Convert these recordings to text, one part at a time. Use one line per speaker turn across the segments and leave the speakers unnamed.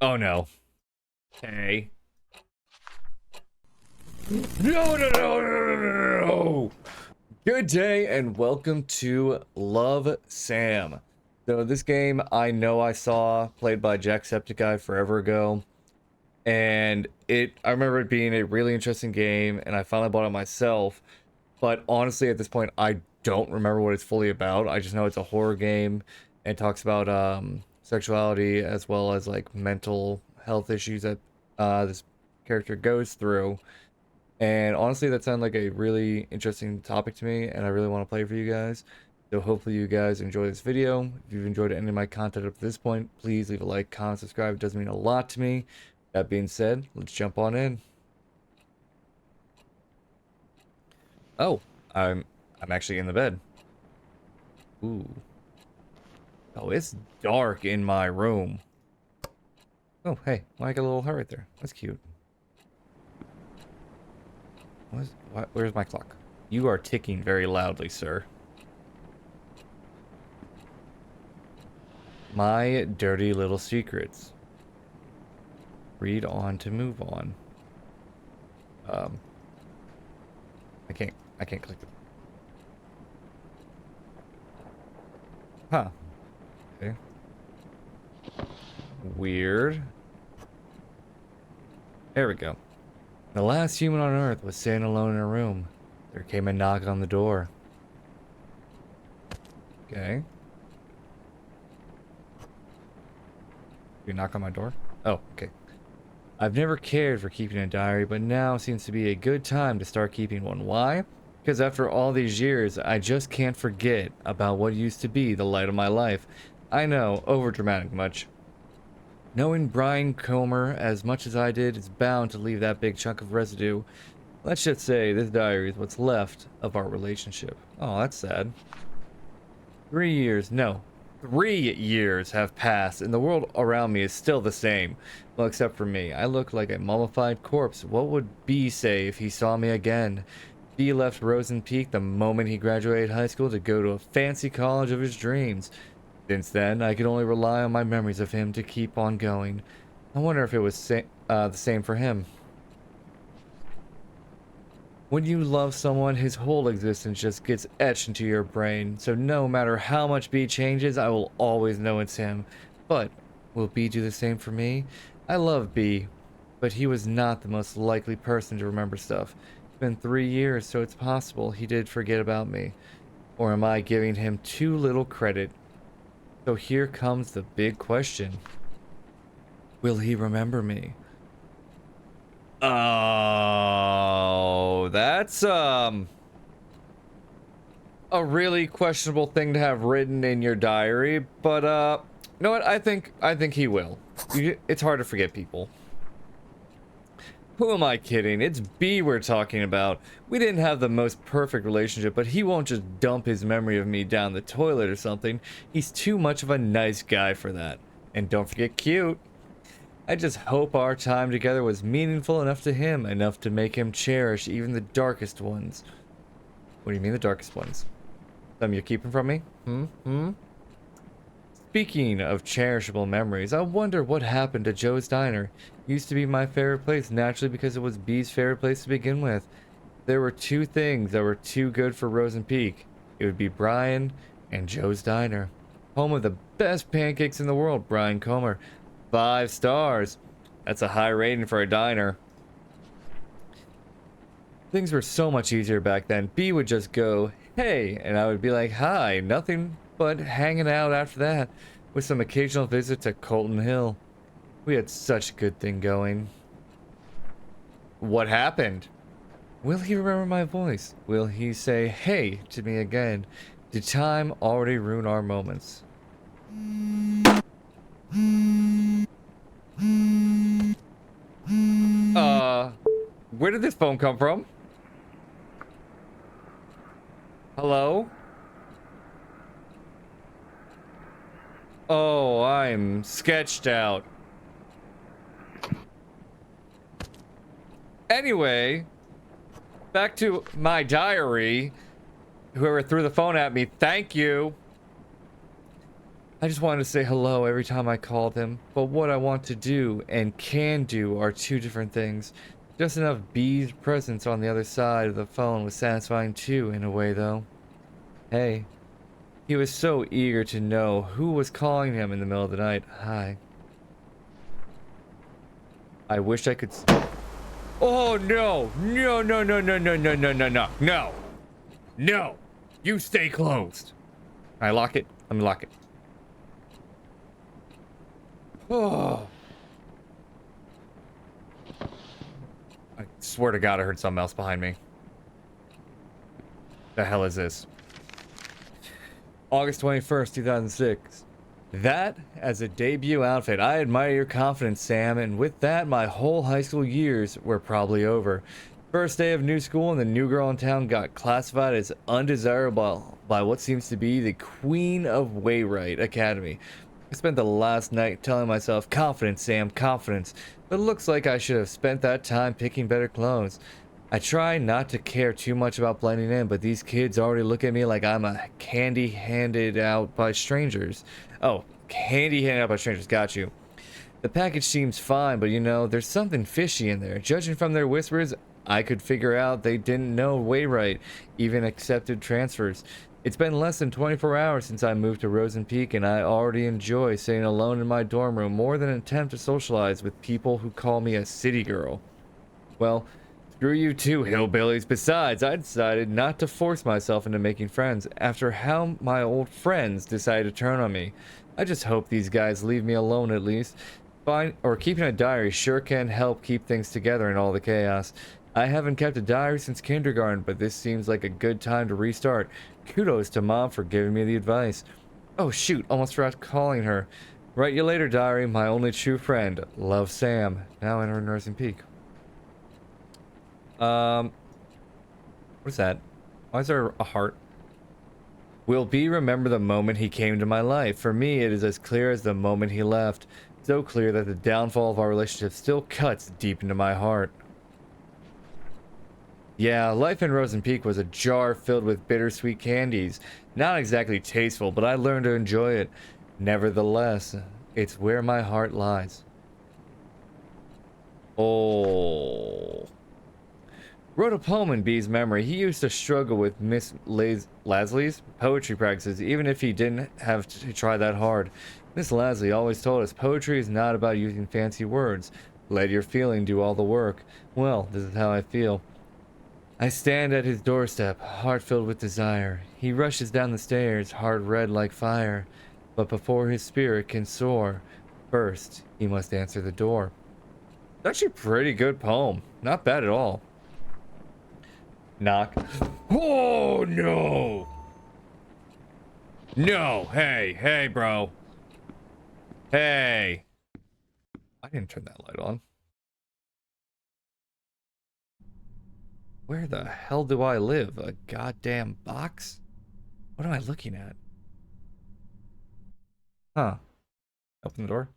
Oh no. Hey. No. Good day and welcome to Love Sam. So this game I know I saw played by Jacksepticeye forever ago. And I remember it being a really interesting game and I finally bought it myself. But honestly at this point I don't remember what it's fully about. I just know it's a horror game and talks about sexuality as well as like mental health issues that this character goes through. And honestly, that sounded like a really interesting topic to me, and I really want to play for you guys. So hopefully you guys enjoy this video. If you've enjoyed any of my content up to this point, please leave a like, comment, subscribe. It does mean a lot to me. That being said, let's jump on in. Oh, I'm actually in the bed. Ooh. Oh, it's dark in my room. Oh, hey, well, I got a little heart right there. That's cute. Where's my clock? You are ticking very loudly, sir. My dirty little secrets. Read on to move on. I can't click it. Huh. Okay. Weird. There we go. The last human on Earth was sitting alone in a room. There came a knock on the door. Okay. You knock on my door? Oh, okay. I've never cared for keeping a diary, but now seems to be a good time to start keeping one. Why? Because after all these years, I just can't forget about what used to be the light of my life. I know, overdramatic much. Knowing Brian Comer as much as I did is bound to leave that big chunk of residue. Let's just say this diary is what's left of our relationship. Oh, that's sad. 3 years, no. 3 years have passed and the world around me is still the same. Well, except for me. I look like a mummified corpse. What would B say if he saw me again? B left Rosen Peak the moment he graduated high school to go to a fancy college of his dreams. Since then, I could only rely on my memories of him to keep on going. I wonder if it was the same for him. When you love someone, his whole existence just gets etched into your brain. So no matter how much B changes, I will always know it's him. But will B do the same for me? I love B, but he was not the most likely person to remember stuff. It's been 3 years, so it's possible he did forget about me. Or am I giving him too little credit? So here comes the big question. Will he remember me? Oh, that's a really questionable thing to have written in your diary, but you know what? I think he will. It's hard to forget people. Who am I kidding? It's B we're talking about. We didn't have the most perfect relationship, but he won't just dump his memory of me down the toilet or something. He's too much of a nice guy for that. And don't forget cute. I just hope our time together was meaningful enough to him, enough to make him cherish even the darkest ones. What do you mean the darkest ones? Some you're keeping from me? Speaking of cherishable memories, I wonder what happened to Joe's Diner. It used to be my favorite place, naturally because it was B's favorite place to begin with. There were two things that were too good for Rosen Peak. It would be Brian and Joe's Diner. Home of the best pancakes in the world, Brian Comer. 5 stars. That's a high rating for a diner. Things were so much easier back then. B would just go, hey, and I would be like, hi, nothing but hanging out after that, with some occasional visit to Colton Hill. We had such a good thing going. What happened? Will he remember my voice? Will he say hey to me again? Did time already ruin our moments? Where did this phone come from? Hello? Oh, I'm sketched out. Anyway, back to my diary. Whoever threw the phone at me, thank you. I just wanted to say hello every time I called him, but what I want to do and can do are two different things. Just enough B's presence on the other side of the phone was satisfying too, in a way though. Hey. He was so eager to know who was calling him in the middle of the night. Hi. I wish I could Oh no! No, no, no, no, no, no, no, no, no. No! No! You stay closed! Can I lock it? Let me lock it. Oh. I swear to God I heard something else behind me. The hell is this? August 21st, 2006. That, as a debut outfit, I admire your confidence, Sam, and with that, my whole high school years were probably over. First day of new school, and the new girl in town got classified as undesirable by what seems to be the Queen of Wayrite Academy. I spent the last night telling myself, confidence, Sam, confidence, but it looks like I should have spent that time picking better clothes. I try not to care too much about blending in, but these kids already look at me like I'm a candy handed out by strangers. Oh, candy handed out by strangers, got you. The package seems fine, but you know, there's something fishy in there. Judging from their whispers, I could figure out they didn't know Wayrite even accepted transfers. It's been less than 24 hours since I moved to Rosen Peak, and I already enjoy sitting alone in my dorm room more than an attempt to socialize with people who call me a city girl. Well, screw you too, hillbillies. Besides, I decided not to force myself into making friends after how my old friends decided to turn on me. I just hope these guys leave me alone at least. Keeping a diary sure can help keep things together in all the chaos. I haven't kept a diary since kindergarten, but this seems like a good time to restart. Kudos to Mom for giving me the advice. Oh shoot, almost forgot calling her. Write you later, diary, my only true friend. Love, Sam. Now entering Nursing Peak. What is that? Why is there a heart? Will B remember the moment he came to my life? For me, it is as clear as the moment he left. So clear that the downfall of our relationship still cuts deep into my heart. Yeah, life in Rosen Peak was a jar filled with bittersweet candies. Not exactly tasteful, but I learned to enjoy it. Nevertheless, it's where my heart lies. Oh. Wrote a poem in B's memory. He used to struggle with Miss Lasley's poetry practices, even if he didn't have to try that hard. Miss Lasley always told us poetry is not about using fancy words. Let your feeling do all the work. Well, this is how I feel. I stand at his doorstep, heart filled with desire. He rushes down the stairs, heart red like fire. But before his spirit can soar, first he must answer the door. It's actually a pretty good poem. Not bad at all. Knock. Oh no! No! Hey, bro. Hey! I didn't turn that light on. Where the hell do I live? A goddamn box? What am I looking at? Huh. Open the door.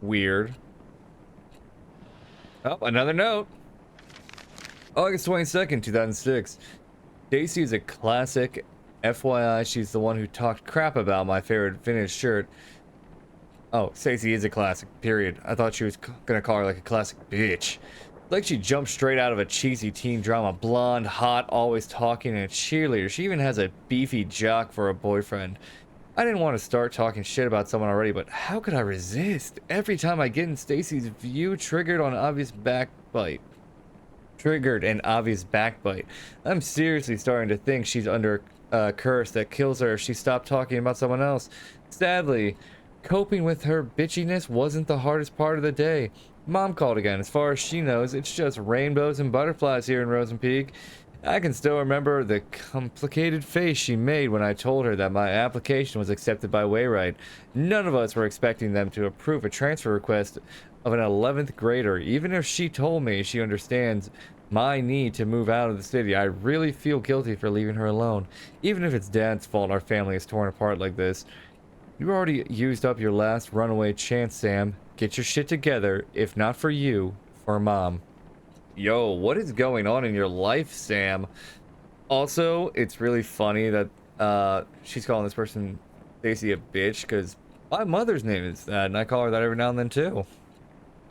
Weird. Oh, another note. August 22nd, 2006. Stacy is a classic. FYI, she's the one who talked crap about my favorite vintage shirt. Oh, Stacy is a classic, period. I thought she was gonna call her like a classic bitch. Like she jumped straight out of a cheesy teen drama. Blonde, hot, always talking, and a cheerleader. She even has a beefy jock for a boyfriend. I didn't want to start talking shit about someone already, but how could I resist? Every time I get in Stacy's view, triggered an obvious backbite. I'm seriously starting to think she's under a curse that kills her if she stopped talking about someone else. Sadly, coping with her bitchiness wasn't the hardest part of the day. Mom called again. As far as she knows, it's just rainbows and butterflies here in Rosen Peak. I can still remember the complicated face she made when I told her that my application was accepted by Wayrite. None of us were expecting them to approve a transfer request of an 11th grader. Even if she told me she understands my need to move out of the city, I really feel guilty for leaving her alone. Even if it's Dad's fault our family is torn apart like this. You already used up your last runaway chance, Sam. Get your shit together. If not for you, for Mom. Yo, what is going on in your life, Sam? Also, it's really funny that she's calling this person Stacy a bitch because my mother's name is that, and I call her that every now and then too.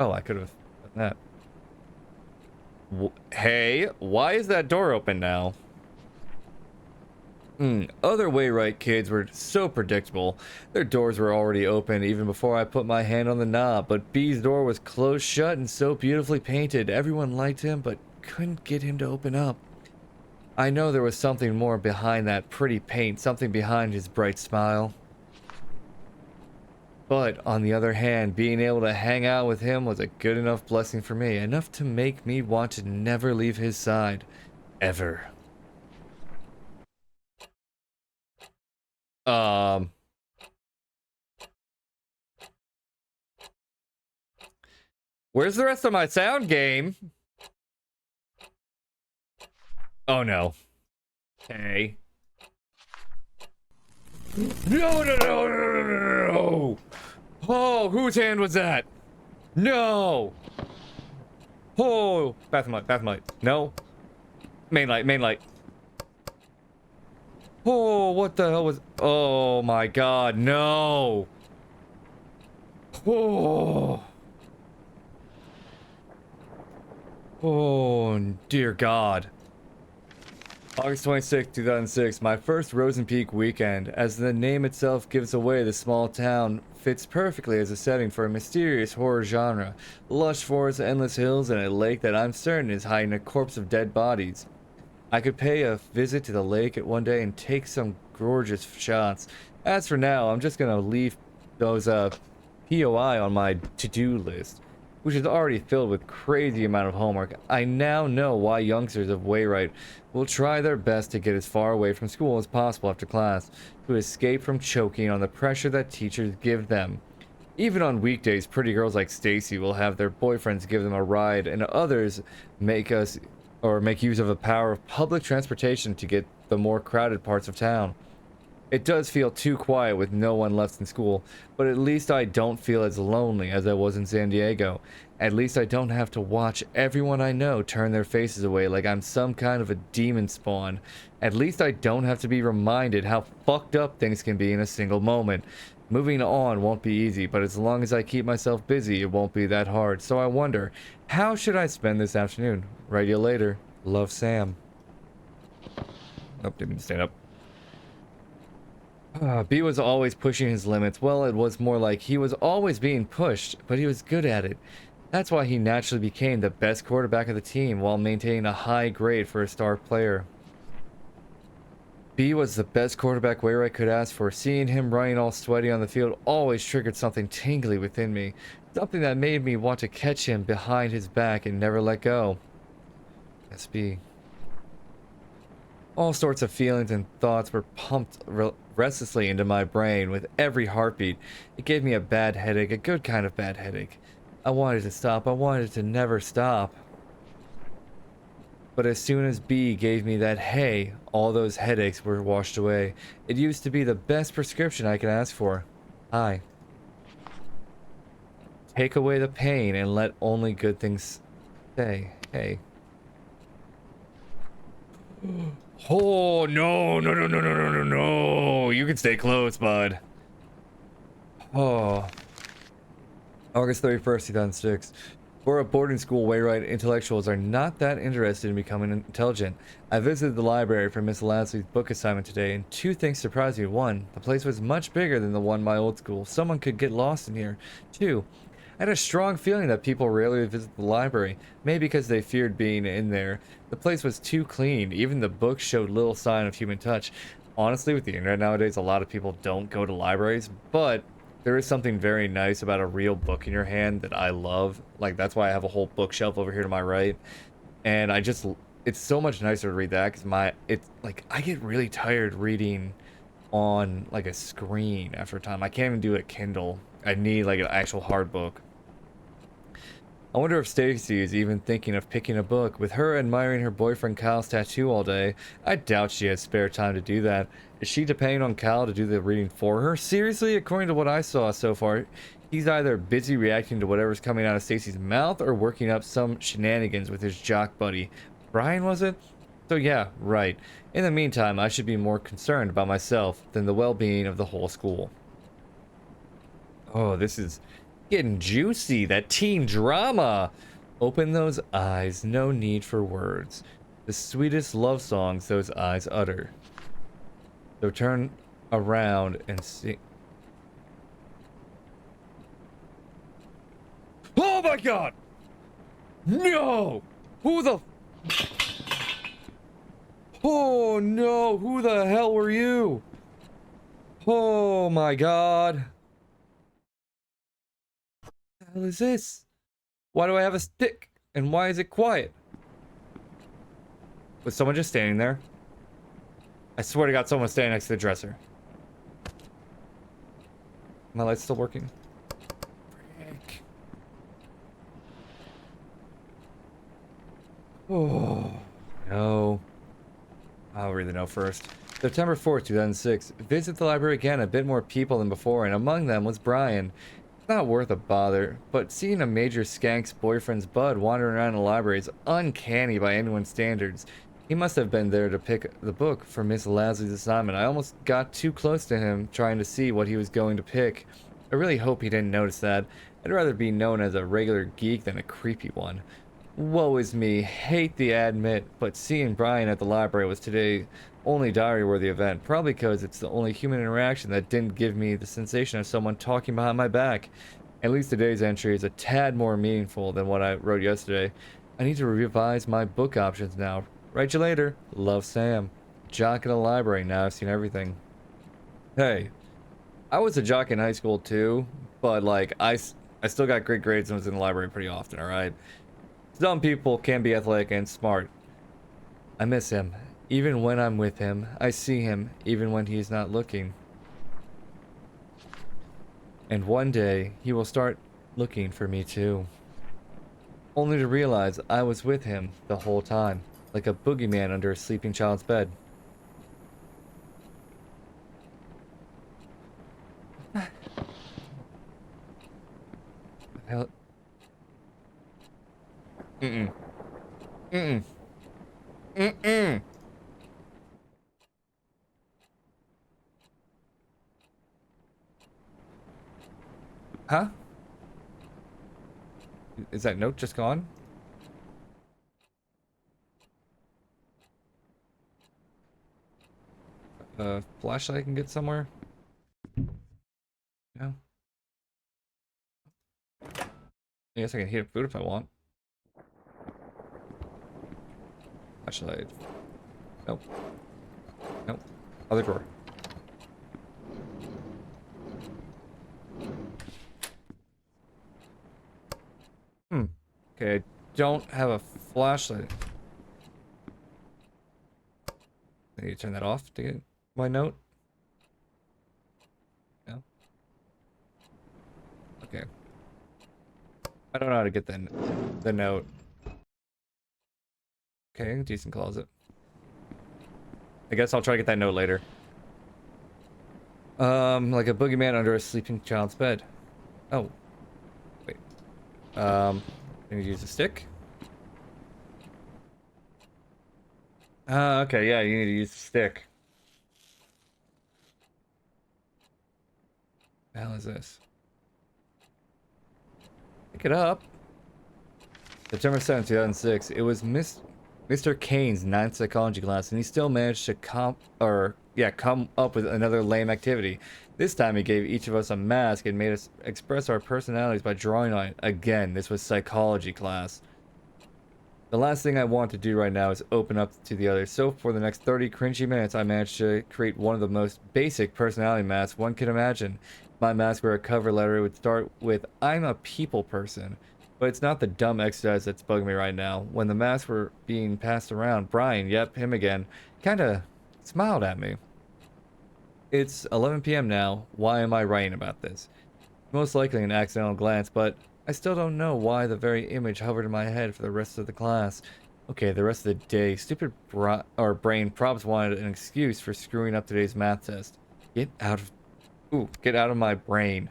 Oh, I could have done that. Hey, why is that door open now? Other Wayrite kids were so predictable. Their doors were already open even before I put my hand on the knob, but B's door was closed shut and so beautifully painted. Everyone liked him, but couldn't get him to open up. I know there was something more behind that pretty paint, something behind his bright smile. But on the other hand, being able to hang out with him was a good enough blessing for me, enough to make me want to never leave his side. Ever. Where's the rest of my sound game? Oh no. Hey. No, no, no, no, no, no, no. Oh, whose hand was that? No. Oh, bathroom light, bathroom light. No. Main light, main light. Oh, what the hell was... Oh my god, no. Oh. Oh, dear God. August 26, 2006, my first Rosen Peak weekend. As the name itself gives away, the small town fits perfectly as a setting for a mysterious horror genre. Lush forests, endless hills, and a lake that I'm certain is hiding a corpse of dead bodies. I could pay a visit to the lake at one day and take some gorgeous shots. As for now, I'm just gonna leave those POI on my to-do list, which is already filled with crazy amount of homework. I now know why youngsters of Wayrite will try their best to get as far away from school as possible after class, to escape from choking on the pressure that teachers give them. Even on weekdays, pretty girls like Stacy will have their boyfriends give them a ride, and others make use of the power of public transportation to get the more crowded parts of town. It does feel too quiet with no one left in school, but at least I don't feel as lonely as I was in San Diego. At least I don't have to watch everyone I know turn their faces away like I'm some kind of a demon spawn. At least I don't have to be reminded how fucked up things can be in a single moment. Moving on won't be easy, but as long as I keep myself busy, it won't be that hard. So I wonder, how should I spend this afternoon? Write you later. Love, Sam. Nope, didn't mean to stand up. B was always pushing his limits. Well, it was more like he was always being pushed, but he was good at it. That's why he naturally became the best quarterback of the team while maintaining a high grade for a star player. B was the best quarterback Wayrite could ask for. Seeing him running all sweaty on the field always triggered something tingly within me. Something that made me want to catch him behind his back and never let go. SB. All sorts of feelings and thoughts were pumped restlessly into my brain with every heartbeat. It gave me a bad headache, a good kind of bad headache. I wanted to stop. I wanted to never stop. But as soon as B gave me that hey, all those headaches were washed away. It used to be the best prescription I could ask for. Hi. Take away the pain and let only good things stay. Hey. Oh, no, no, no, no, no, no, no, no. You can stay close, bud. Oh. August 31st, 2006. For a boarding school, Wayrite intellectuals are not that interested in becoming intelligent. I visited the library for Miss Lasley's book assignment today, and two things surprised me. One, the place was much bigger than the one in my old school. Someone could get lost in here. Two, I had a strong feeling that people rarely visit the library, maybe because they feared being in there. The place was too clean. Even the books showed little sign of human touch. Honestly, with the internet nowadays, a lot of people don't go to libraries, but there is something very nice about a real book in your hand that I love. Like, that's why I have a whole bookshelf over here to my right. And it's so much nicer to read that because it's like, I get really tired reading on like a screen after a time. I can't even do a Kindle. I need like an actual hard book. I wonder if Stacy is even thinking of picking a book. With her admiring her boyfriend Kyle's tattoo all day, I doubt she has spare time to do that. Is she depending on Kyle to do the reading for her? Seriously, according to what I saw so far, he's either busy reacting to whatever's coming out of Stacy's mouth or working up some shenanigans with his jock buddy. Brian, was it? So yeah, right. In the meantime, I should be more concerned about myself than the well-being of the whole school. Oh, this is getting juicy. That teen drama. Open those eyes, no need for words. The sweetest love songs those eyes utter. So turn around and see. Oh my god! No! Who the... Oh no, who the hell were you? Oh my god. What the hell is this? Why do I have a stick? And why is it quiet? Was someone just standing there? I swear to god, someone was standing next to the dresser. My light's still working? Frick. Oh, no. I'll read the note first. September 4th, 2006. Visit the library again, a bit more people than before, and among them was Brian. It's not worth a bother, but seeing a major skank's boyfriend's bud wandering around the library is uncanny by anyone's standards. He must have been there to pick the book for Miss Lasley's assignment. I almost got too close to him, trying to see what he was going to pick. I really hope he didn't notice that. I'd rather be known as a regular geek than a creepy one. Woe is me, hate to admit, but seeing Brian at the library was today's only diary-worthy event, probably because it's the only human interaction that didn't give me the sensation of someone talking behind my back. At least today's entry is a tad more meaningful than what I wrote yesterday. I need to revise my book options now. Write you later. Love, Sam. Jock in the library, now I've seen everything. Hey, I was a jock in high school too, but like, I still got great grades and was in the library pretty often, alright? Some people can be athletic and smart. I miss him. Even when I'm with him, I see him, even when he's not looking. And one day, he will start looking for me too. Only to realize I was with him the whole time, like a boogeyman under a sleeping child's bed. Hell. Mm-mm. Mm-mm. Mm-mm. Huh? Is that note just gone? Flashlight I can get somewhere? No? I guess I can heat up food if I want. Flashlight. Nope. Nope. Other drawer. Okay, I don't have a flashlight. I need to turn that off to get my note. No? Okay. I don't know how to get the note. Okay, decent closet. I guess I'll try to get that note later. Like a boogeyman under a sleeping child's bed. Oh. Wait. Can you use a stick? Okay, yeah, you need to use a stick. The hell is this? Pick it up. September 7th, 2006. It was Mr. Kane's ninth psychology class, and he still managed to come up with another lame activity. This time he gave each of us a mask and made us express our personalities by drawing on it. Again, this was psychology class. The last thing I want to do right now is open up to the others. So for the next 30 cringy minutes, I managed to create one of the most basic personality masks one could imagine. My mask where a cover letter would start with, I'm a people person. But it's not the dumb exercise that's bugging me right now. When the masks were being passed around, Brian, yep, him again, kinda smiled at me. It's 11 p.m. now. Why am I writing about this? Most likely an accidental glance, but I still don't know why the very image hovered in my head for the rest of the class. Okay, the rest of the day. Stupid brain probs wanted an excuse for screwing up today's math test. Get out of my brain.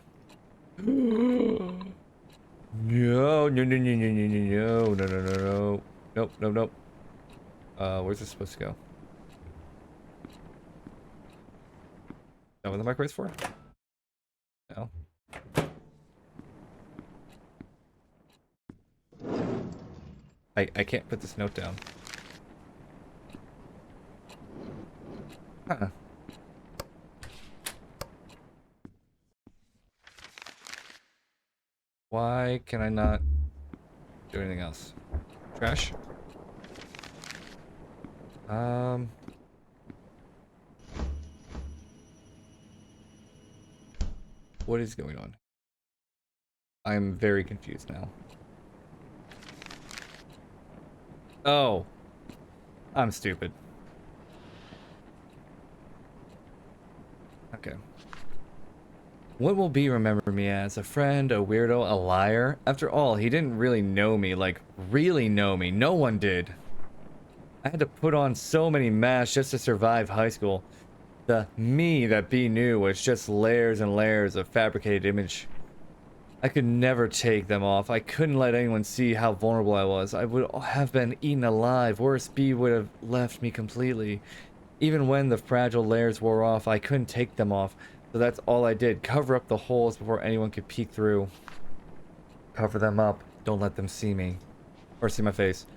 No, no, no, no, no, no, no, no, no, no, no. Nope, nope, nope. Where's this supposed to go? Is that what the microwave's for? No. I can't put this note down. Huh. Why can I not do anything else? Trash? What is going on? I'm very confused now. Oh. I'm stupid. Okay. What will B remember me as? A friend, a weirdo, a liar? After all, he didn't really know me, like, really know me. No one did. I had to put on so many masks just to survive high school. The me that B knew was just layers and layers of fabricated image. I could never take them off. I couldn't let anyone see how vulnerable I was. I would have been eaten alive. Worse, B would have left me completely. Even when the fragile layers wore off, I couldn't take them off. So that's all I did. Cover up the holes before anyone could peek through. Cover them up. Don't let them see me. Or see my face.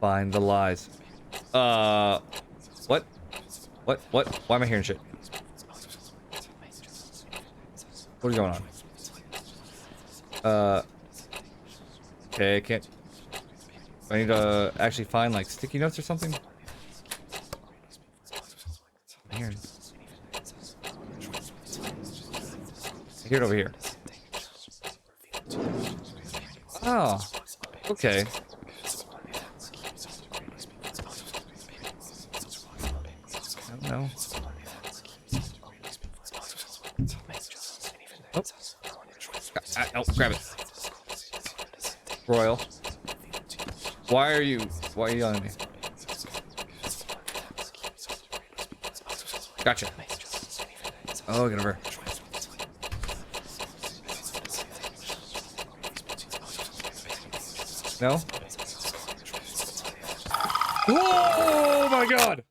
Find the lies. What? What? Why am I hearing shit? What is going on? Okay, I can't... I need to actually find, like, sticky notes or something? Here. I hear it over here. Oh. Okay. I don't know. Oh. Oh, grab it. Royal. Why are you yelling at me? Gotcha. Oh, get over. No? Oh my god!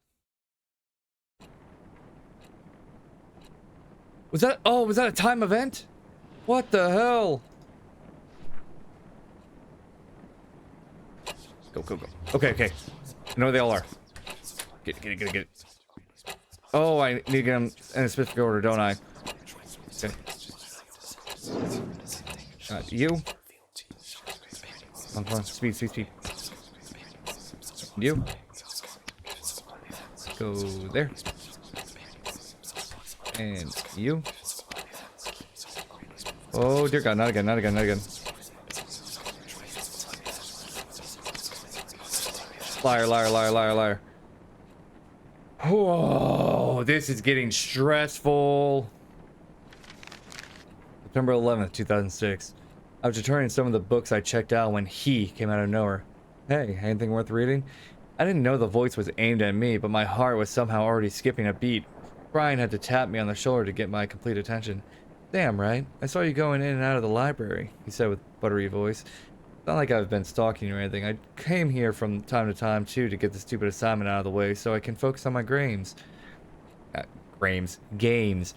Was that a time event? What the hell? Go. Okay. I know where they all are. Get it. Oh, I need to get them in a specific order, don't I? Okay. You. Come on. Speed. You. Go there. And you. Oh dear god, not again. Liar. Whoa, this is getting stressful. September 11th, 2006. I was returning some of the books I checked out when he came out of nowhere. Hey, anything worth reading? I didn't know the voice was aimed at me, but my heart was somehow already skipping a beat. Brian had to tap me on the shoulder to get my complete attention. Damn right, I saw you going in and out of the library, he said with buttery voice. It's not like I've been stalking you or anything. I came here from time to time, too, to get the stupid assignment out of the way so I can focus on my games. Games.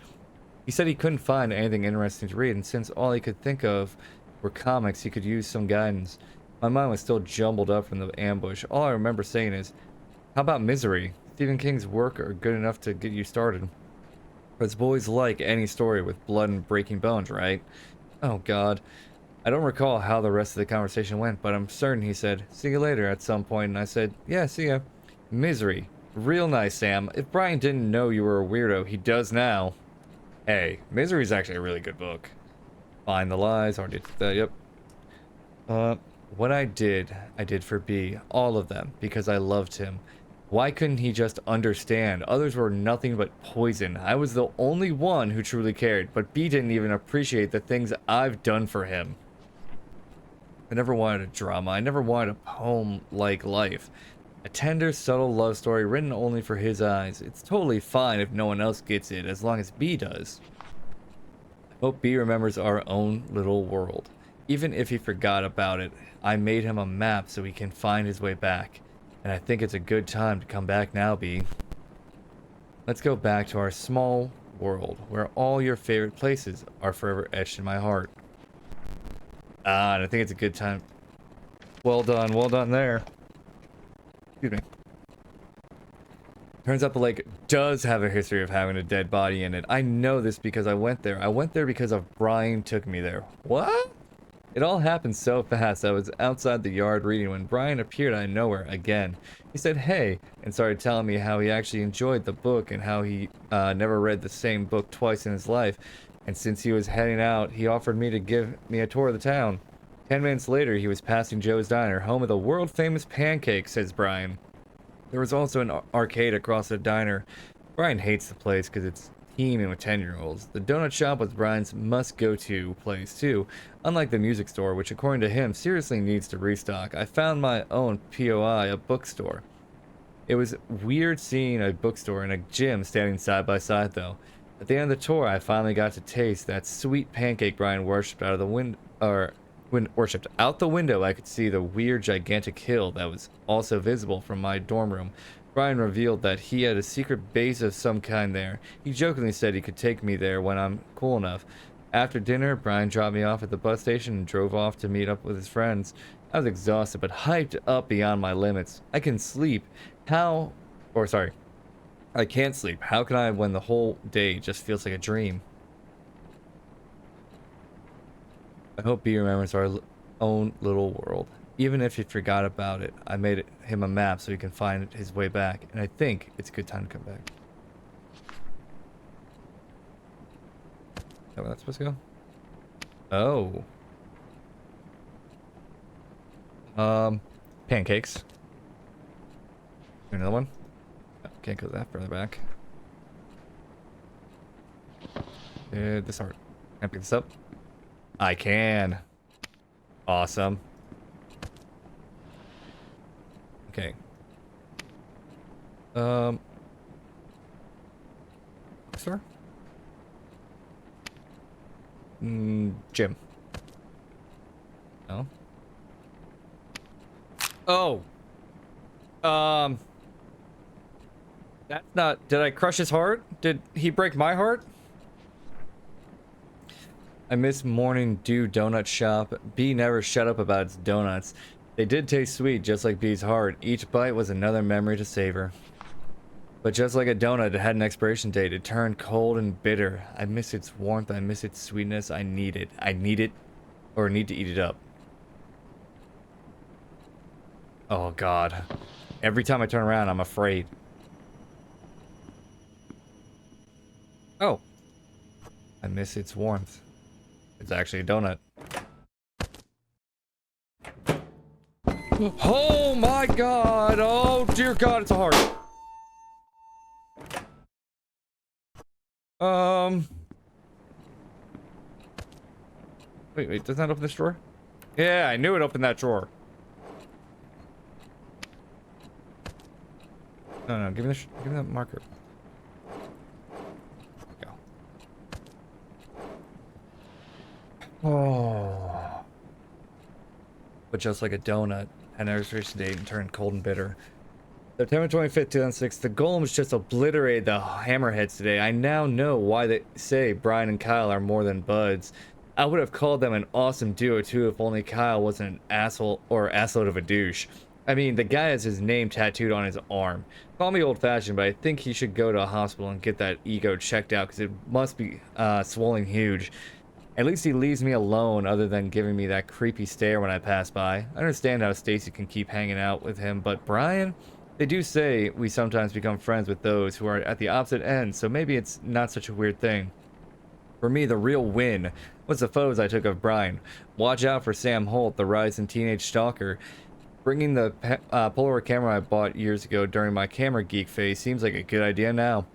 He said he couldn't find anything interesting to read, and since all he could think of were comics, he could use some guidance. My mind was still jumbled up from the ambush. All I remember saying is, how about Misery? Stephen King's work are good enough to get you started. But boys like any story with blood and breaking bones, right? Oh god. I don't recall how the rest of the conversation went, but I'm certain he said, see you later at some point, and I said, yeah, see ya. Misery. Real nice, Sam. If Brian didn't know you were a weirdo, he does now. Hey, Misery's actually a really good book. Find the lies, already did that, yep. What I did for B. All of them, because I loved him. Why couldn't he just understand? Others were nothing but poison. I was the only one who truly cared, but B didn't even appreciate the things I've done for him. I never wanted a drama. I never wanted a poem-like life. A tender, subtle love story written only for his eyes. It's totally fine if no one else gets it, as long as B does. I hope B remembers our own little world. Even if he forgot about it, I made him a map so he can find his way back. And I think it's a good time to come back now, B. Let's go back to our small world, where all your favorite places are forever etched in my heart. Ah, and I think it's a good time. Well done there. Excuse me. Turns out the lake does have a history of having a dead body in it. I know this because I went there. I went there because of Brian took me there. What? It all happened so fast. I was outside the yard reading when Brian appeared out of nowhere again. He said, "Hey," and started telling me how he actually enjoyed the book and how he never read the same book twice in his life. And since he was heading out, he offered me to give me a tour of the town. 10 minutes later, he was passing Joe's Diner, home of the world-famous pancakes, says Brian. There was also an arcade across the diner. Brian hates the place because it's teeming with 10-year-olds. The donut shop was Brian's must-go-to place too, unlike the music store, which according to him seriously needs to restock. I found my own POI, a bookstore. It was weird seeing a bookstore and a gym standing side by side though. At the end of the tour, I finally got to taste that sweet pancake Brian worshipped out of the window, when worshipped out the window. I could see the weird gigantic hill that was also visible from my dorm room. Brian revealed that he had a secret base of some kind there. He jokingly said he could take me there when I'm cool enough. After dinner, Brian dropped me off at the bus station and drove off to meet up with his friends. I was exhausted but hyped up beyond my limits. I can sleep. I can't sleep. How can I when the whole day just feels like a dream? I hope he remembers our own little world. Even if he forgot about it, I made him a map so he can find his way back, and I think it's a good time to come back. Is that where that's supposed to go? Oh. Pancakes. Another one? Oh, can't go that further back. This heart. Can I pick this up? I can. Awesome. Okay. Store? Gym. No. Oh. That's not... Did I crush his heart? Did he break my heart? I miss Morning Dew Donut Shop. B never shut up about its donuts. They did taste sweet, just like B's heart. Each bite was another memory to savor. But just like a donut, it had an expiration date. It turned cold and bitter. I miss its warmth. I miss its sweetness. I need it. I need it, or need to eat it up. Oh, God. Every time I turn around, I'm afraid. Oh. I miss its warmth. It's actually a donut. Oh my God! Oh dear God, it's a heart. Wait, doesn't that open this drawer? Yeah, I knew it opened that drawer. No, give me that marker. Oh. But just like a donut, had an expiration date and turned cold and bitter. September 25th, 2006. The Golems just obliterated the Hammerheads today. I now know why they say Brian and Kyle are more than buds. I would have called them an awesome duo too if only Kyle wasn't an asshole or assload of a douche. I mean, the guy has his name tattooed on his arm. Call me old-fashioned, but I think he should go to a hospital and get that ego checked out because it must be swollen huge. At least he leaves me alone other than giving me that creepy stare when I pass by. I understand how Stacy can keep hanging out with him, but Brian? They do say we sometimes become friends with those who are at the opposite end, so maybe it's not such a weird thing. For me, the real win was the photos I took of Brian. Watch out for Sam Holt, the rising teenage stalker. Bringing the Polaroid camera I bought years ago during my camera geek phase seems like a good idea now.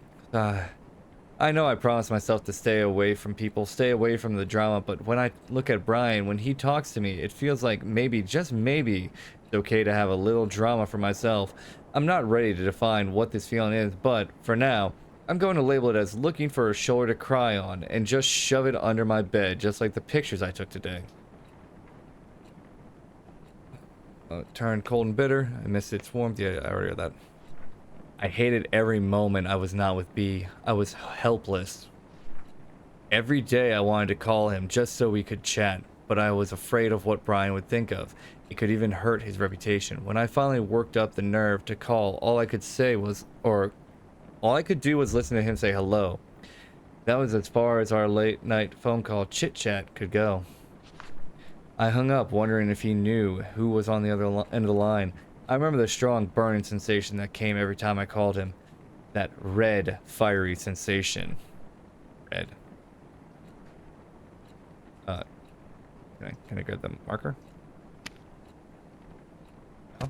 I know I promised myself to stay away from people, stay away from the drama, but when I look at Brian, when he talks to me, it feels like maybe, just maybe, it's okay to have a little drama for myself. I'm not ready to define what this feeling is, but for now, I'm going to label it as looking for a shoulder to cry on and just shove it under my bed, just like the pictures I took today. turned cold and bitter. I missed its warmth. Yeah, I already heard that. I hated every moment I was not with B. I was helpless. Every day I wanted to call him just so we could chat, but I was afraid of what Brian would think of. It could even hurt his reputation. When I finally worked up the nerve to call, all I could do was listen to him say hello. That was as far as our late night phone call chit-chat could go. I hung up, wondering if he knew who was on the other end of the line. I remember the strong burning sensation that came every time I called him. That red, fiery sensation. Red. Can I get the marker? Oh.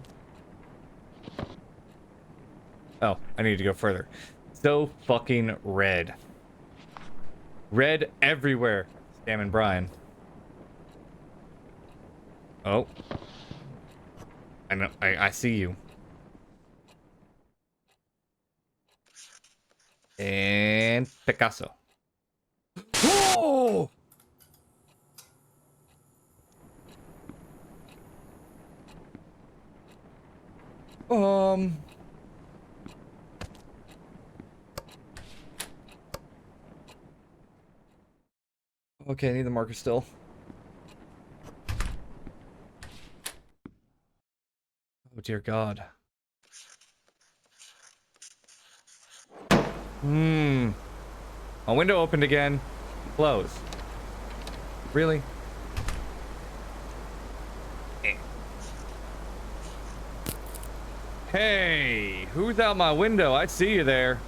Oh, I need to go further. So fucking red. Red everywhere. Damn Brian. Oh. I know. I see you. And Picasso. Oh! Okay, I need the marker still. Oh dear God. My window opened again. Closed. Really? Hey, who's out my window? I see you there.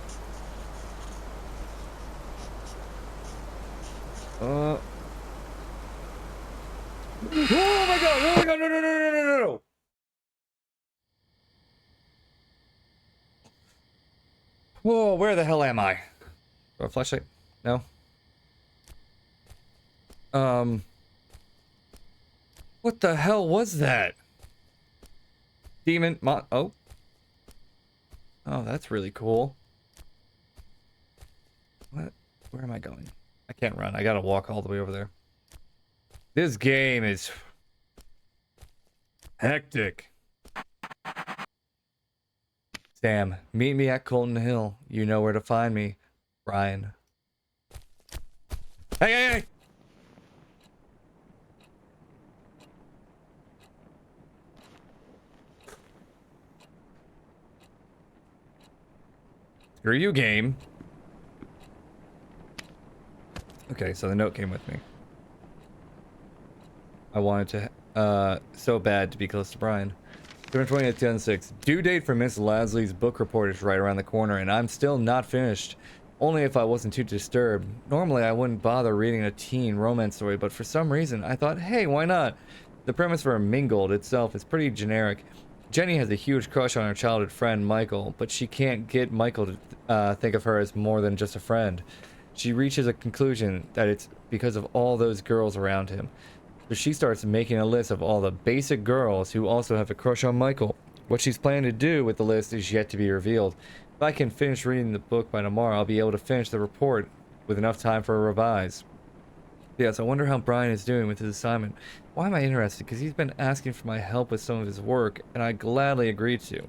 Oh my God! Oh my God! No! No! No! No! No! No! Whoa! Where the hell am I? A flashlight? No. What the hell was that? Demon oh. Oh, that's really cool. What? Where am I going? I can't run. I gotta walk all the way over there. This game is hectic. Sam, meet me at Colton Hill. You know where to find me. Brian. Hey, hey, hey! Screw you, game. Okay, so the note came with me. I wanted to, so bad to be close to Brian. 20th, due date for Miss Lasley's book report is right around the corner, and I'm still not finished. Only if I wasn't too disturbed. Normally, I wouldn't bother reading a teen romance story, but for some reason, I thought, hey, why not? The premise for Mingled itself is pretty generic. Jenny has a huge crush on her childhood friend, Michael, but she can't get Michael to think of her as more than just a friend. She reaches a conclusion that it's because of all those girls around him. So she starts making a list of all the basic girls who also have a crush on Michael. What she's planning to do with the list is yet to be revealed. If I can finish reading the book by tomorrow, I'll be able to finish the report with enough time for a revise. Yes, I wonder how Brian is doing with his assignment. Why am I interested? Because he's been asking for my help with some of his work, and I gladly agreed to.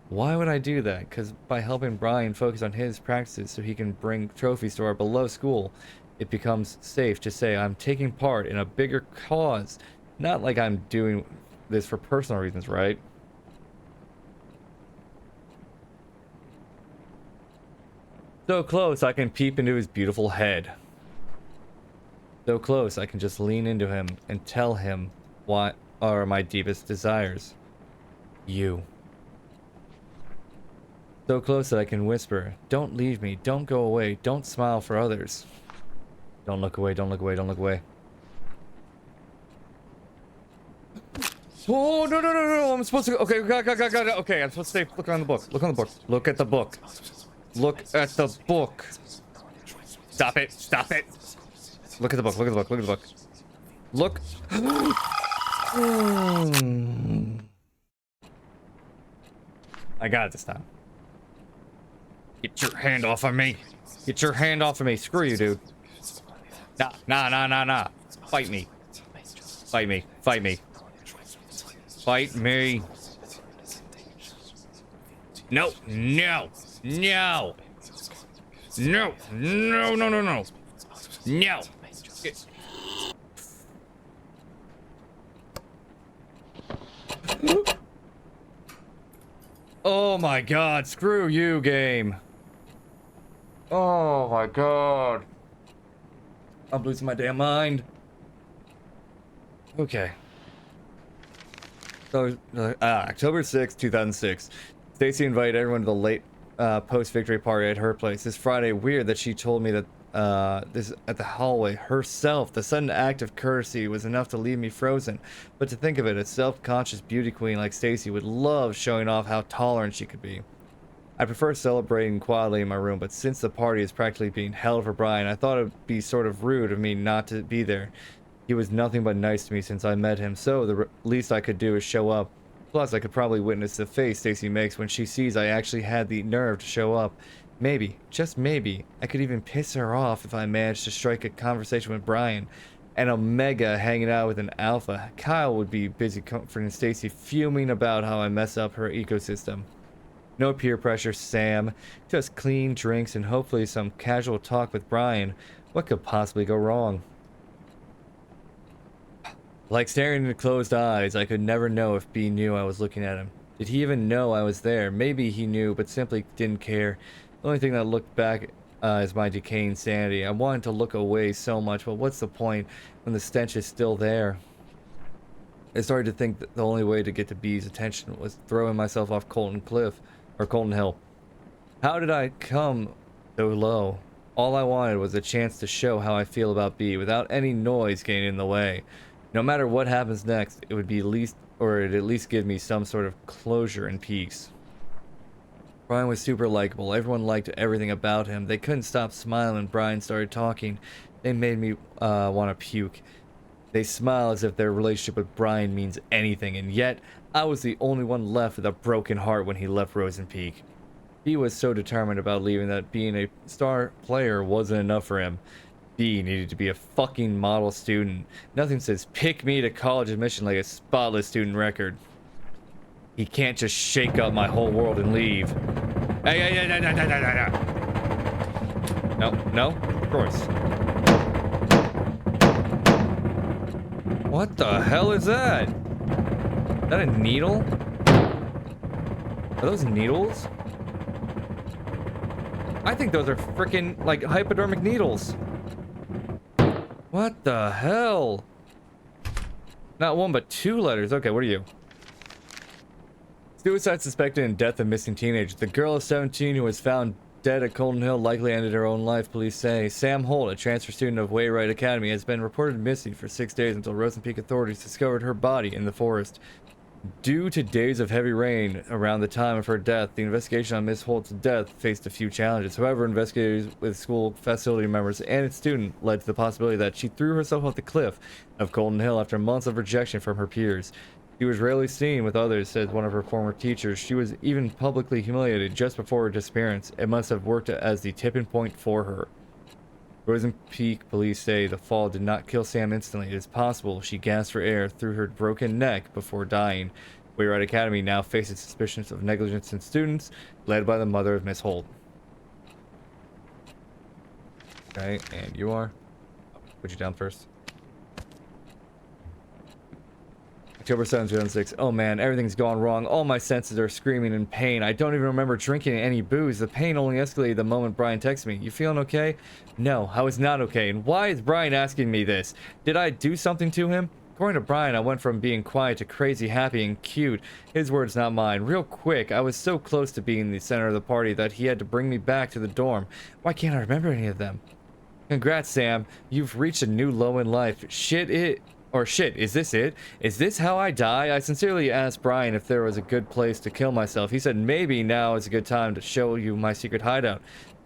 Why would I do that? Because by helping Brian focus on his practices so he can bring trophies to our below school, it becomes safe to say I'm taking part in a bigger cause. Not like I'm doing this for personal reasons, right? So close I can peep into his beautiful head. So close I can just lean into him and tell him what are my deepest desires. You. So close that I can whisper, don't leave me, don't go away, don't smile for others. Don't look away, don't look away, don't look away. Oh, no, no, no, no, I'm supposed to go. Okay, got it. Okay, I'm supposed to stay. Look on the book. Look on the book. Look at the book. Look at the book. Stop it. Stop it. Look at the book. Look at the book. Look at the book. Look. I got it this time. Get your hand off of me. Get your hand off of me. Screw you, dude. Nah. Fight me. Fight me. Fight me. Fight me. No, no, no. No, no, no, no, no. No. Oh my god, screw you, game. Oh my god. I'm losing my damn mind. Okay. So, October 6th, 2006. Stacy invited everyone to the late post-victory party at her place. This Friday, weird that she told me that this at the hallway herself. The sudden act of courtesy was enough to leave me frozen. But to think of it, a self-conscious beauty queen like Stacy would love showing off how tolerant she could be. I prefer celebrating quietly in my room, but since the party is practically being held for Brian, I thought it would be sort of rude of me not to be there. He was nothing but nice to me since I met him, so the least I could do is show up. Plus, I could probably witness the face Stacy makes when she sees I actually had the nerve to show up. Maybe, just maybe, I could even piss her off if I managed to strike a conversation with Brian. And Omega hanging out with an Alpha. Kyle would be busy comforting Stacy, fuming about how I mess up her ecosystem. No peer pressure, Sam. Just clean drinks and hopefully some casual talk with Brian. What could possibly go wrong? Like staring into closed eyes, I could never know if B knew I was looking at him. Did he even know I was there? Maybe he knew, but simply didn't care. The only thing that looked back is my decaying sanity. I wanted to look away so much, but what's the point when the stench is still there? I started to think that the only way to get to B's attention was throwing myself off Colton Cliff, or Colton Hill. How did I come so low? All I wanted was a chance to show how I feel about B without any noise getting in the way. No matter what happens next, it would be it'd at least give me some sort of closure and peace. Brian was super likable. Everyone liked everything about him. They couldn't stop smiling when Brian started talking. They made me want to puke. They smile as if their relationship with Brian means anything, and yet I was the only one left with a broken heart when he left Rosen Peak. He was so determined about leaving that being a star player wasn't enough for him. B needed to be a fucking model student. Nothing says pick me to college admission like a spotless student record. He can't just shake up my whole world and leave. Hey, no, no, of course. What the hell is that? Is that a needle? Are those needles? I think those are freaking like hypodermic needles. What the hell? Not one, but two letters. Okay, what are you? Suicide suspected in death of missing teenager. The girl of 17 who was found dead at Colton Hill likely ended her own life, police say. Sam Holt, a transfer student of Wayride Academy, has been reported missing for 6 days until Rosen Peak authorities discovered her body in the forest. Due to days of heavy rain around the time of her death, the investigation on Miss Holt's death faced a few challenges. However, investigators with school facility members and its student led to the possibility that she threw herself off the cliff of Colton Hill after months of rejection from her peers. She was rarely seen with others, said one of her former teachers. She was even publicly humiliated just before her disappearance. It must have worked as the tipping point for her. Rosen Peak police say the fall did not kill Sam instantly. It is possible she gasped for air through her broken neck before dying. Wayride Academy now faces suspicions of negligence in students, led by the mother of Miss Holt. Okay, and you are? I'll put you down first. October 7th, 2006. Oh man, everything's gone wrong. All my senses are screaming in pain. I don't even remember drinking any booze. The pain only escalated the moment Brian texted me. You feeling okay? No, I was not okay. And why is Brian asking me this? Did I do something to him? According to Brian, I went from being quiet to crazy, happy, and cute. His words, not mine. Real quick, I was so close to being the center of the party that he had to bring me back to the dorm. Why can't I remember any of them? Congrats, Sam. You've reached a new low in life. Shit, is this it? Is this how I die? I sincerely asked Brian if there was a good place to kill myself. He said maybe now is a good time to show you my secret hideout,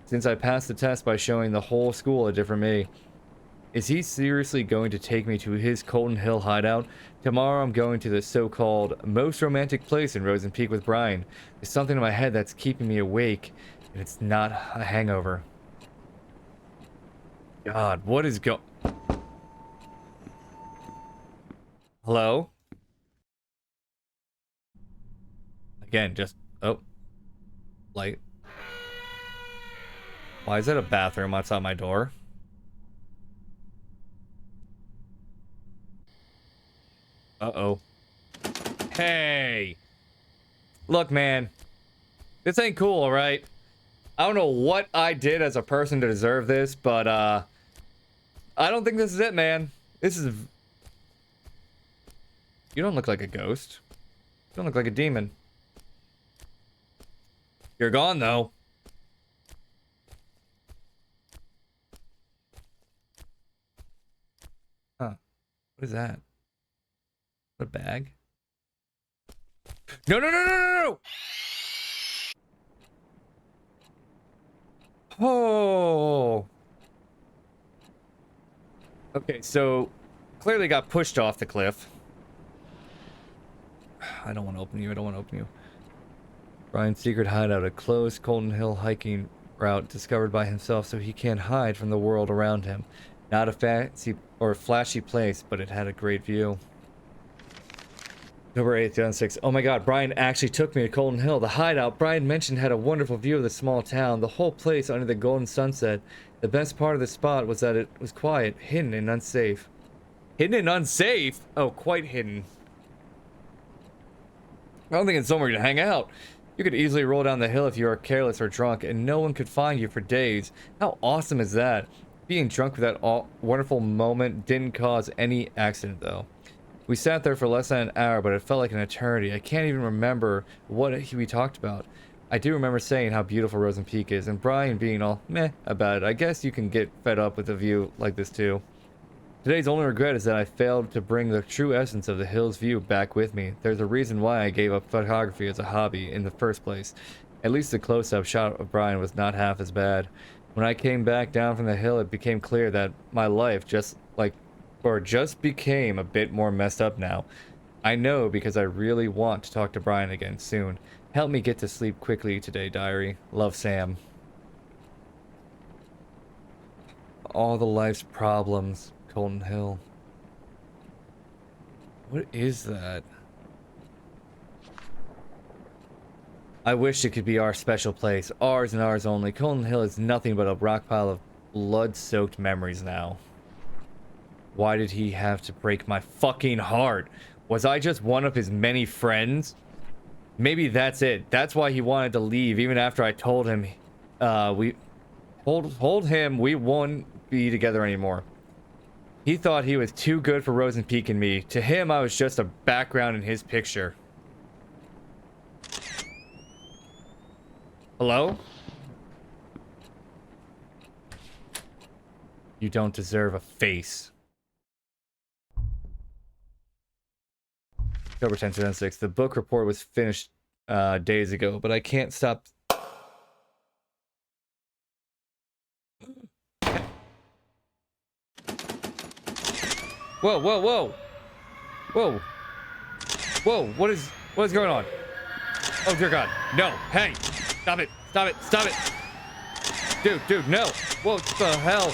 since I passed the test by showing the whole school a different me. Is he seriously going to take me to his Colton Hill hideout? Tomorrow I'm going to the so-called most romantic place in Rosen Peak with Brian. There's something in my head that's keeping me awake, and it's not a hangover. God, what is Hello? Again, just... Oh. Light. Why is that a bathroom outside my door? Uh-oh. Hey! Look, man. This ain't cool, alright? I don't know what I did as a person to deserve this, but, I don't think this is it, man. This is... You don't look like a ghost. You don't look like a demon. You're gone, though. Huh. What is that? A bag? No, no, no, no, no, no! Oh. Okay, so clearly got pushed off the cliff. I don't want to open you. I don't want to open you. Brian's secret hideout, a closed Colton Hill hiking route discovered by himself so he can't hide from the world around him. Not a fancy or flashy place, but it had a great view. October 8th, 2006. Oh my god, Brian actually took me to Colton Hill. The hideout Brian mentioned had a wonderful view of the small town, the whole place under the golden sunset. The best part of the spot was that it was quiet, hidden, and unsafe. Hidden and unsafe? Oh, quite hidden. I don't think it's somewhere to hang out. You could easily roll down the hill if you are careless or drunk, and no one could find you for days. How awesome is that? Being drunk for that wonderful moment didn't cause any accident, though. We sat there for less than an hour, but it felt like an eternity. I can't even remember what we talked about. I do remember saying how beautiful Rosen Peak is, and Brian being all meh about it. I guess you can get fed up with a view like this too. Today's only regret is that I failed to bring the true essence of the hill's view back with me. There's a reason why I gave up photography as a hobby in the first place. At least the close-up shot of Brian was not half as bad. When I came back down from the hill, it became clear that my life just became a bit more messed up now. I know because I really want to talk to Brian again soon. Help me get to sleep quickly today, diary. Love, Sam. All the life's problems, Colton Hill. What is that? I wish it could be our special place. Ours and ours only. Colton Hill is nothing but a rock pile of blood-soaked memories now. Why did he have to break my fucking heart? Was I just one of his many friends? Maybe that's it. That's why he wanted to leave, even after I told him, we won't be together anymore. He thought he was too good for Rosen Peak and me. To him, I was just a background in his picture. Hello? You don't deserve a face. October 10th, 2006. The book report was finished days ago, but I can't stop. Whoa, whoa, whoa. Whoa. Whoa, what is going on? Oh, dear God. No. Hey. Stop it. Stop it. Stop it. Dude, no. What the hell?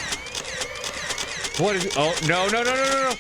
What is... Oh, no, no, no, no, no, no.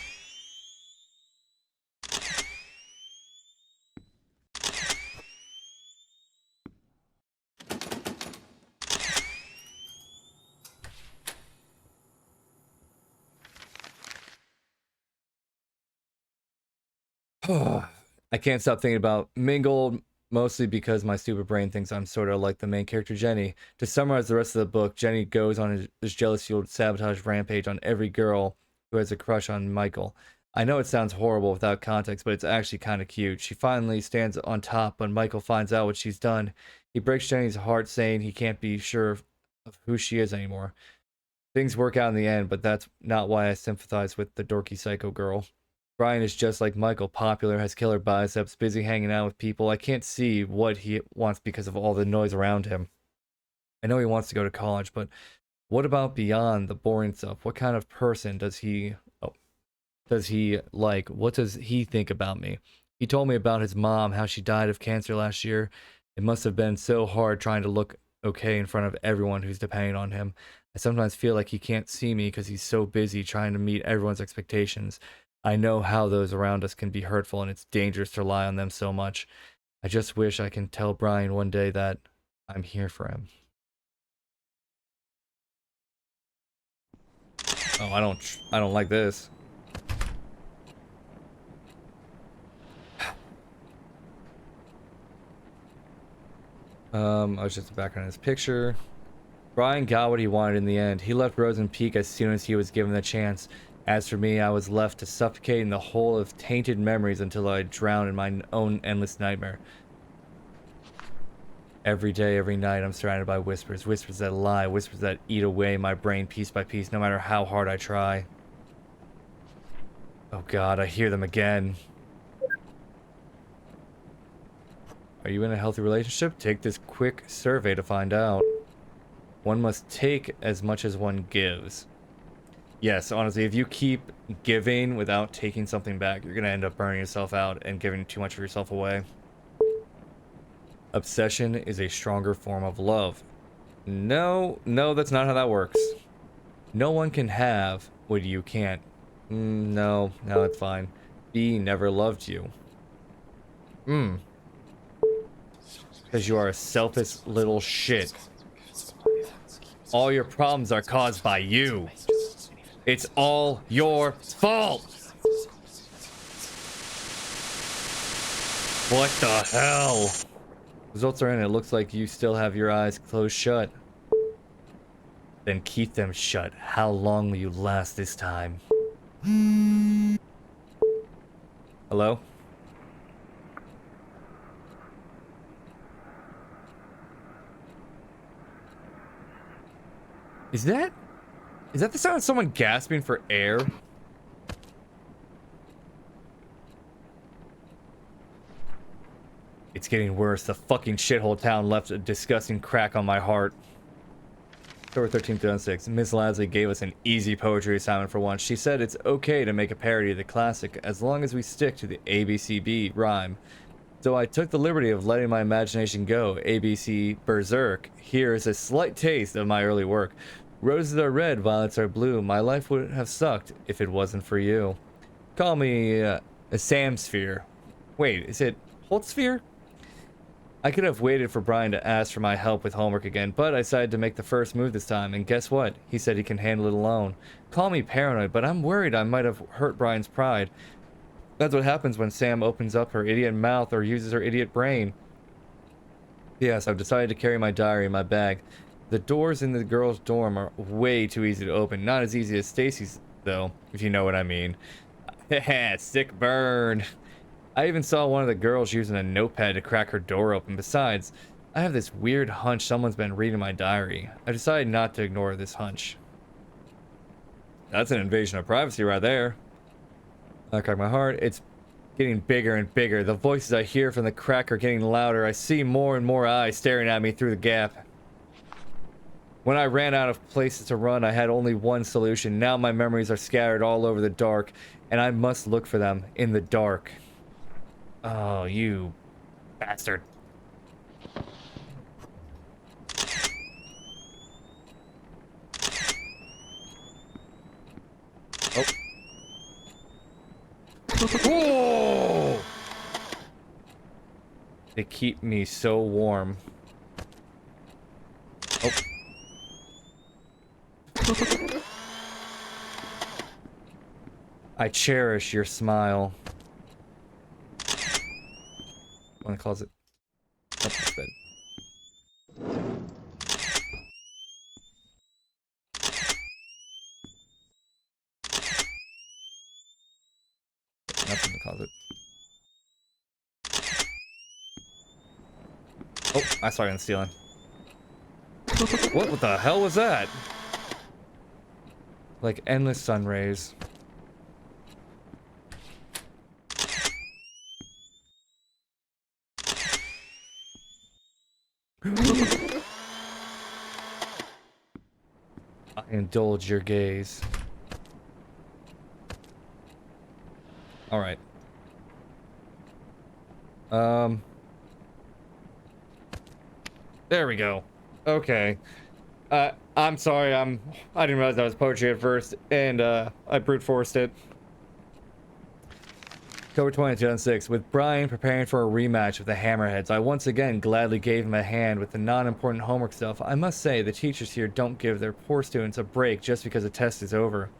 I can't stop thinking about Mingle, mostly because my stupid brain thinks I'm sort of like the main character, Jenny. To summarize the rest of the book, Jenny goes on his jealous-fueled sabotage rampage on every girl who has a crush on Michael. I know it sounds horrible without context, but it's actually kind of cute. She finally stands on top when Michael finds out what she's done. He breaks Jenny's heart, saying he can't be sure of who she is anymore. Things work out in the end, but that's not why I sympathize with the dorky psycho girl. Brian is just like Michael, popular, has killer biceps, busy hanging out with people. I can't see what he wants because of all the noise around him. I know he wants to go to college, but what about beyond the boring stuff? What kind of person does he like? What does he think about me? He told me about his mom, how she died of cancer last year. It must have been so hard trying to look okay in front of everyone who's depending on him. I sometimes feel like he can't see me because he's so busy trying to meet everyone's expectations. I know how those around us can be hurtful, and it's dangerous to rely on them so much. I just wish I can tell Brian one day that I'm here for him. Oh, I don't like this. I was just back on his picture. Brian got what he wanted in the end. He left Rosen Peak as soon as he was given the chance. As for me, I was left to suffocate in the hole of tainted memories until I drowned in my own endless nightmare. Every day, every night, I'm surrounded by whispers. Whispers that lie. Whispers that eat away my brain piece by piece, no matter how hard I try. Oh God, I hear them again. Are you in a healthy relationship? Take this quick survey to find out. One must take as much as one gives. Yes, honestly, if you keep giving without taking something back, you're gonna end up burning yourself out and giving too much of yourself away. Obsession is a stronger form of love. No, that's not how that works. No one can have what you can't. No, it's fine. B never loved you. Because you are a selfish little shit. All your problems are caused by you. It's all your fault. What the hell? Results are in. It looks like you still have your eyes closed shut. Then keep them shut. How long will you last this time? Hello? Is that the sound of someone gasping for air? It's getting worse. The fucking shithole town left a disgusting crack on my heart. October 13th, 2006. Miss Lasley gave us an easy poetry assignment for once. She said it's okay to make a parody of the classic as long as we stick to the ABCB rhyme. So I took the liberty of letting my imagination go. ABC Berserk. Here is a slight taste of my early work. Roses are red, violets are blue. My life would have sucked if it wasn't for you. Call me a Samsphere. Wait, is it Holtsphere? I could have waited for Brian to ask for my help with homework again, but I decided to make the first move this time, and guess what? He said he can handle it alone. Call me paranoid, but I'm worried I might have hurt Brian's pride. That's what happens when Sam opens up her idiot mouth or uses her idiot brain. Yes, I've decided to carry my diary in my bag. The doors in the girls' dorm are way too easy to open. Not as easy as Stacy's, though, if you know what I mean. Sick burn. I even saw one of the girls using a notepad to crack her door open. Besides, I have this weird hunch someone's been reading my diary. I decided not to ignore this hunch. That's an invasion of privacy right there. I crack my heart. It's getting bigger and bigger. The voices I hear from the crack are getting louder. I see more and more eyes staring at me through the gap. When I ran out of places to run, I had only one solution. Now my memories are scattered all over the dark, and I must look for them in the dark. Oh, you bastard. Oh. Whoa! They keep me so warm. Oh. I cherish your smile. One in the closet. Up this bed. Nothing in the closet. Oh, I saw you on stealing. What the hell was that? Like endless sun rays. I indulge your gaze. All right. There we go. Okay. I'm sorry. I didn't realize that was poetry at first, and I brute forced it. October 20th, 2006. With Brian preparing for a rematch with the Hammerheads, I once again gladly gave him a hand with the non-important homework stuff. I must say, the teachers here don't give their poor students a break just because a test is over.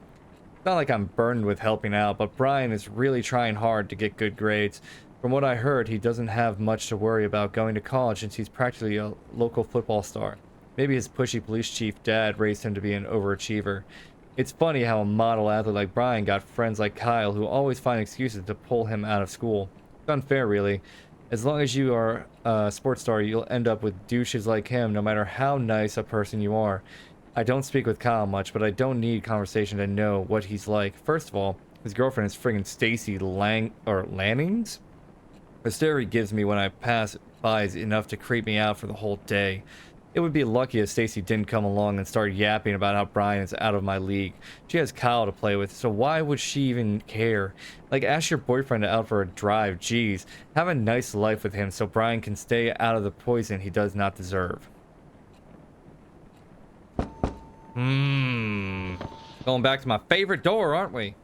It's not like I'm burdened with helping out, but Brian is really trying hard to get good grades. From what I heard, he doesn't have much to worry about going to college since he's practically a local football star. Maybe his pushy police chief dad raised him to be an overachiever. It's funny how a model athlete like Brian got friends like Kyle who always find excuses to pull him out of school. It's unfair, really. As long as you are a sports star, you'll end up with douches like him, no matter how nice a person you are. I don't speak with Kyle much, but I don't need conversation to know what he's like. First of all, his girlfriend is friggin' Stacy Lannings? The stare he gives me when I pass by is enough to creep me out for the whole day. It would be lucky if Stacy didn't come along and start yapping about how Brian is out of my league. She has Kyle to play with, so why would she even care? Like, ask your boyfriend out for a drive, jeez. Have a nice life with him so Brian can stay out of the poison he does not deserve. Going back to my favorite door, aren't we?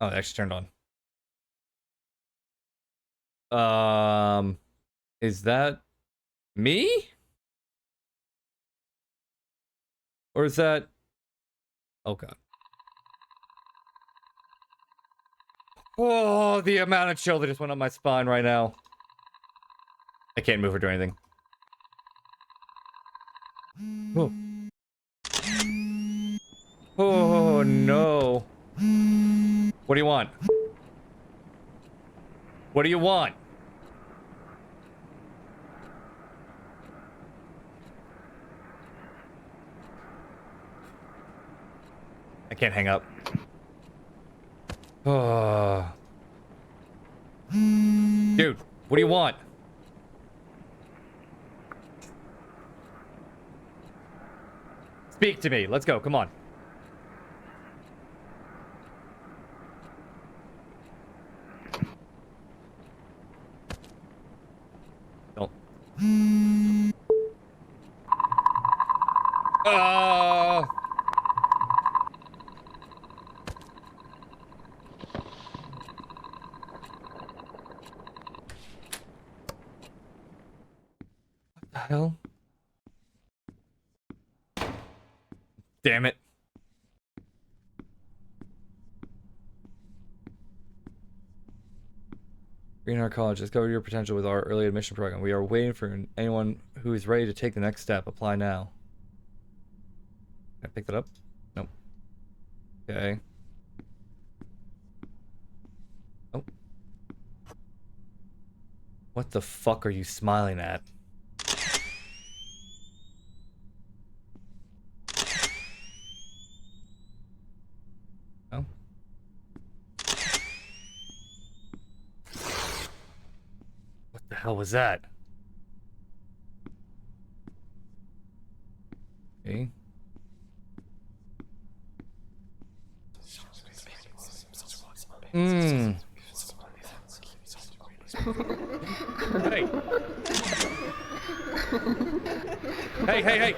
Oh, it actually turned on. Is that me? Or is that... Oh, God. Oh, the amount of chill that just went up my spine right now. I can't move or do anything. Oh. Oh, no. What do you want? What do you want? I can't hang up. Oh. Dude, what do you want? Speak to me. Let's go. Come on. Don't. What the hell? Damn it. Greenheart College, discover your potential with our early admission program. We are waiting for anyone who is ready to take the next step. Apply now. Can I pick that up? Nope. Okay. Oh. What the fuck are you smiling at? Oh. What the hell was that? Okay. Hey. Hey.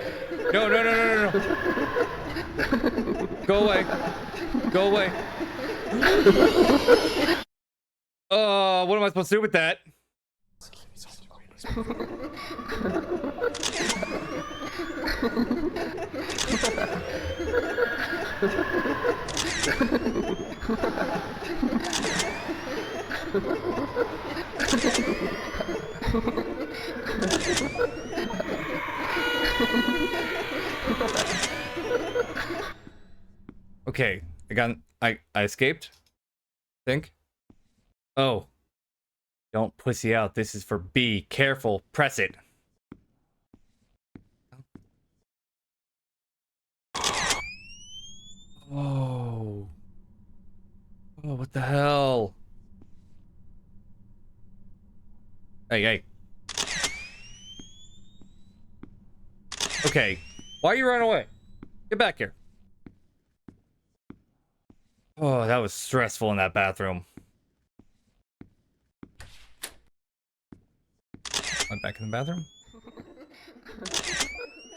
No. Go away. Go away. What am I supposed to do with that? Okay, I escaped. Think. Oh. Don't pussy out. This is for B. Careful. Press it. Oh. Oh, what the hell? Hey. Okay. Why are you running away? Get back here. Oh, that was stressful in that bathroom. Went back in the bathroom.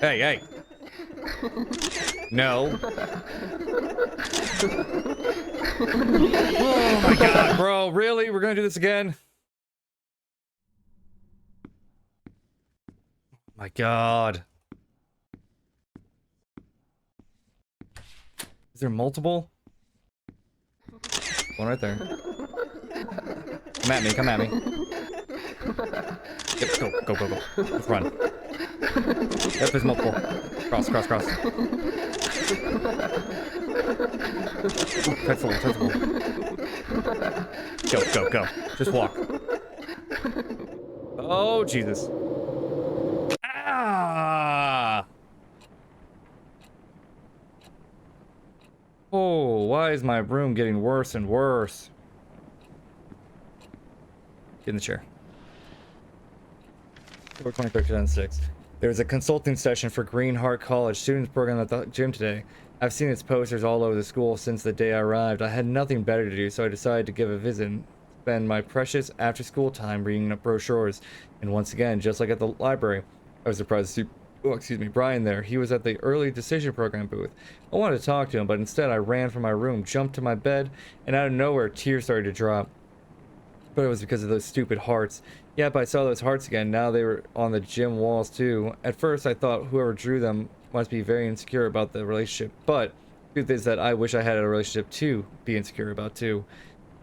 Hey. No. Oh my god, bro. Really? We're gonna do this again? My god. Is there multiple? One right there. Come at me, come at me. Yep, go, go, go, go. Let's run. Yep, there's multiple. Cross, cross, cross. Touch the wall, touch the wall. Go, go, go. Just walk. Oh, Jesus. Ah! Oh, why is my room getting worse and worse? Get in the chair. 4/23/2006. There was a consulting session for Greenheart College students program at the gym today. I've seen its posters all over the school since the day I arrived. I had nothing better to do, so I decided to give a visit and spend my precious after-school time reading up brochures. And once again, just like at the library, I was surprised to see, Brian there. He was at the early decision program booth. I wanted to talk to him, but instead I ran from my room, jumped to my bed, and out of nowhere, tears started to drop. But it was because of those stupid hearts. Yep, I saw those hearts again. Now they were on the gym walls too. At first I thought whoever drew them must be very insecure about the relationship, but the truth is that I wish I had a relationship to be insecure about too.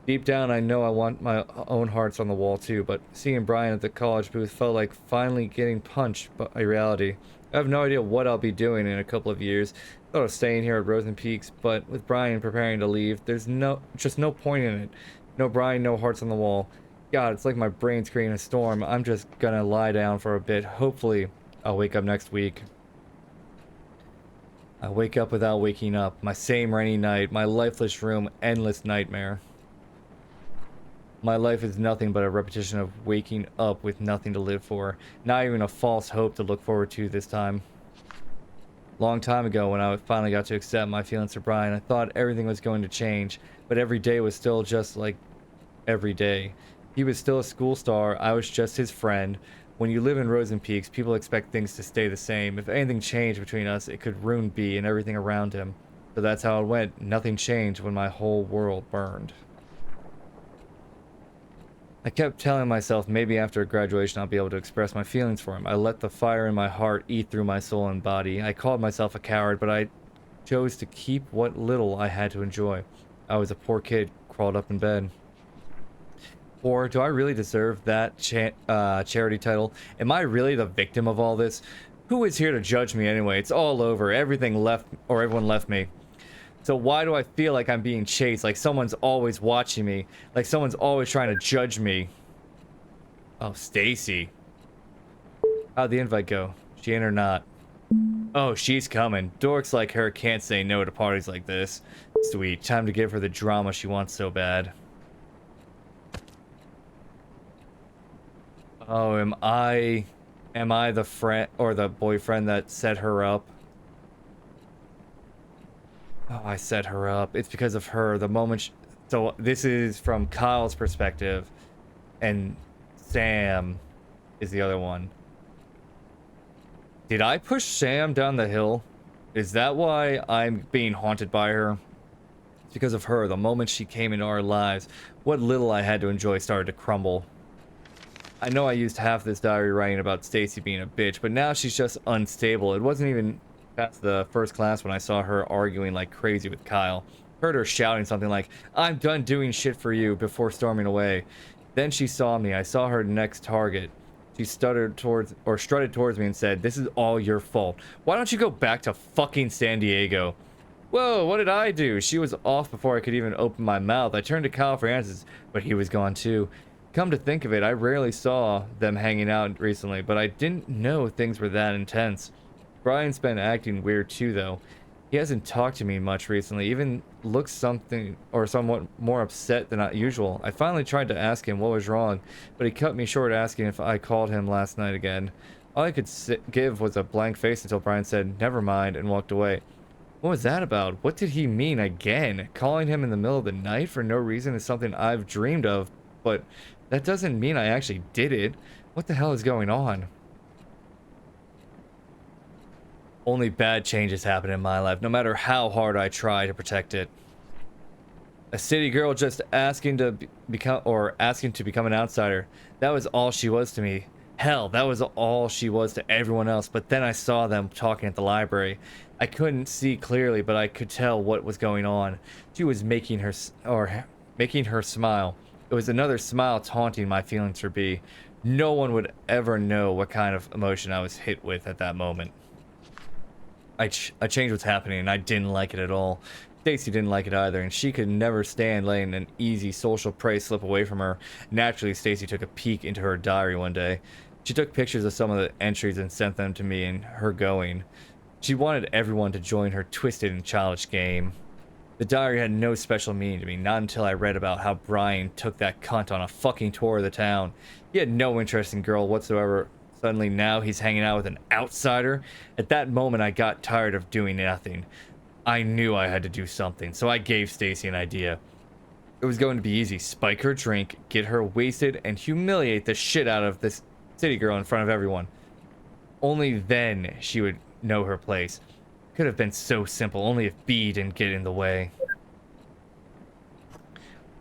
Deep down I know I want my own hearts on the wall too, but seeing Brian at the college booth felt like finally getting punched by reality. I have no idea what I'll be doing in a couple of years. I thought of staying here at Rosen Peaks, but with Brian preparing to leave, there's just no point in it. No Brian, no hearts on the wall. God, it's like my brain's creating a storm. I'm just gonna lie down for a bit. Hopefully, I'll wake up next week. I wake up without waking up. My same rainy night. My lifeless room. Endless nightmare. My life is nothing but a repetition of waking up with nothing to live for. Not even a false hope to look forward to this time. Long time ago, when I finally got to accept my feelings for Brian, I thought everything was going to change. But every day was still just like every day. He was still a school star. I was just his friend. When you live in Rosen Peaks, people expect things to stay the same. If anything changed between us, it could ruin B and everything around him. So that's how it went. Nothing changed when my whole world burned. I kept telling myself maybe after graduation I'll be able to express my feelings for him. I let the fire in my heart eat through my soul and body. I called myself a coward, but I chose to keep what little I had to enjoy. I was a poor kid, crawled up in bed. Or do I really deserve that charity title? Am I really the victim of all this? Who is here to judge me anyway? It's all over. Everyone left me. So why do I feel like I'm being chased? Like someone's always watching me. Like someone's always trying to judge me. Oh, Stacy. How'd the invite go? She in or not? Oh, she's coming. Dorks like her can't say no to parties like this. Sweet. Time to give her the drama she wants so bad. Oh, am I the friend or the boyfriend that set her up? Oh, I set her up. It's because of her. The moment so this is from Kyle's perspective, and Sam is the other one. Did I push Sam down the hill? Is that why I'm being haunted by her? It's because of her. The moment she came into our lives, what little I had to enjoy started to crumble. I know I used half this diary writing about Stacy being a bitch, but now she's just unstable. It wasn't even past the first class when I saw her arguing like crazy with Kyle. Heard her shouting something like, "I'm done doing shit for you," before storming away. Then she saw me. I saw her next target. She strutted towards me and said, "This is all your fault. Why don't you go back to fucking San Diego?" Whoa, what did I do? She was off before I could even open my mouth. I turned to Kyle for answers, but he was gone too. Come to think of it, I rarely saw them hanging out recently, but I didn't know things were that intense. Brian's been acting weird too, though. He hasn't talked to me much recently, even looks somewhat more upset than usual. I finally tried to ask him what was wrong, but he cut me short asking if I called him last night again. All I could give was a blank face until Brian said, "Never mind," and walked away. What was that about? What did he mean again? Calling him in the middle of the night for no reason is something I've dreamed of, but that doesn't mean I actually did it. What the hell is going on? Only bad changes happen in my life, no matter how hard I try to protect it. A city girl just asking to become an outsider. That was all she was to me. Hell, that was all she was to everyone else. But then I saw them talking at the library. I couldn't see clearly, but I could tell what was going on. She was making her smile. It was another smile taunting my feelings for B. No one would ever know what kind of emotion I was hit with at that moment. I changed what's happening, and I didn't like it at all. Stacy didn't like it either, and she could never stand letting an easy social prey slip away from her. Naturally, Stacy took a peek into her diary one day. She took pictures of some of the entries and sent them to me and her going. She wanted everyone to join her twisted and childish game. The diary had no special meaning to me, not until I read about how Brian took that cunt on a fucking tour of the town. He had no interest in girl whatsoever. Suddenly now he's hanging out with an outsider. At that moment I got tired of doing nothing. I knew I had to do something, so I gave Stacy an idea. It was going to be easy. Spike her drink, get her wasted, and humiliate the shit out of this city girl in front of everyone. Only then she would know her place. Could have been so simple, only if B didn't get in the way.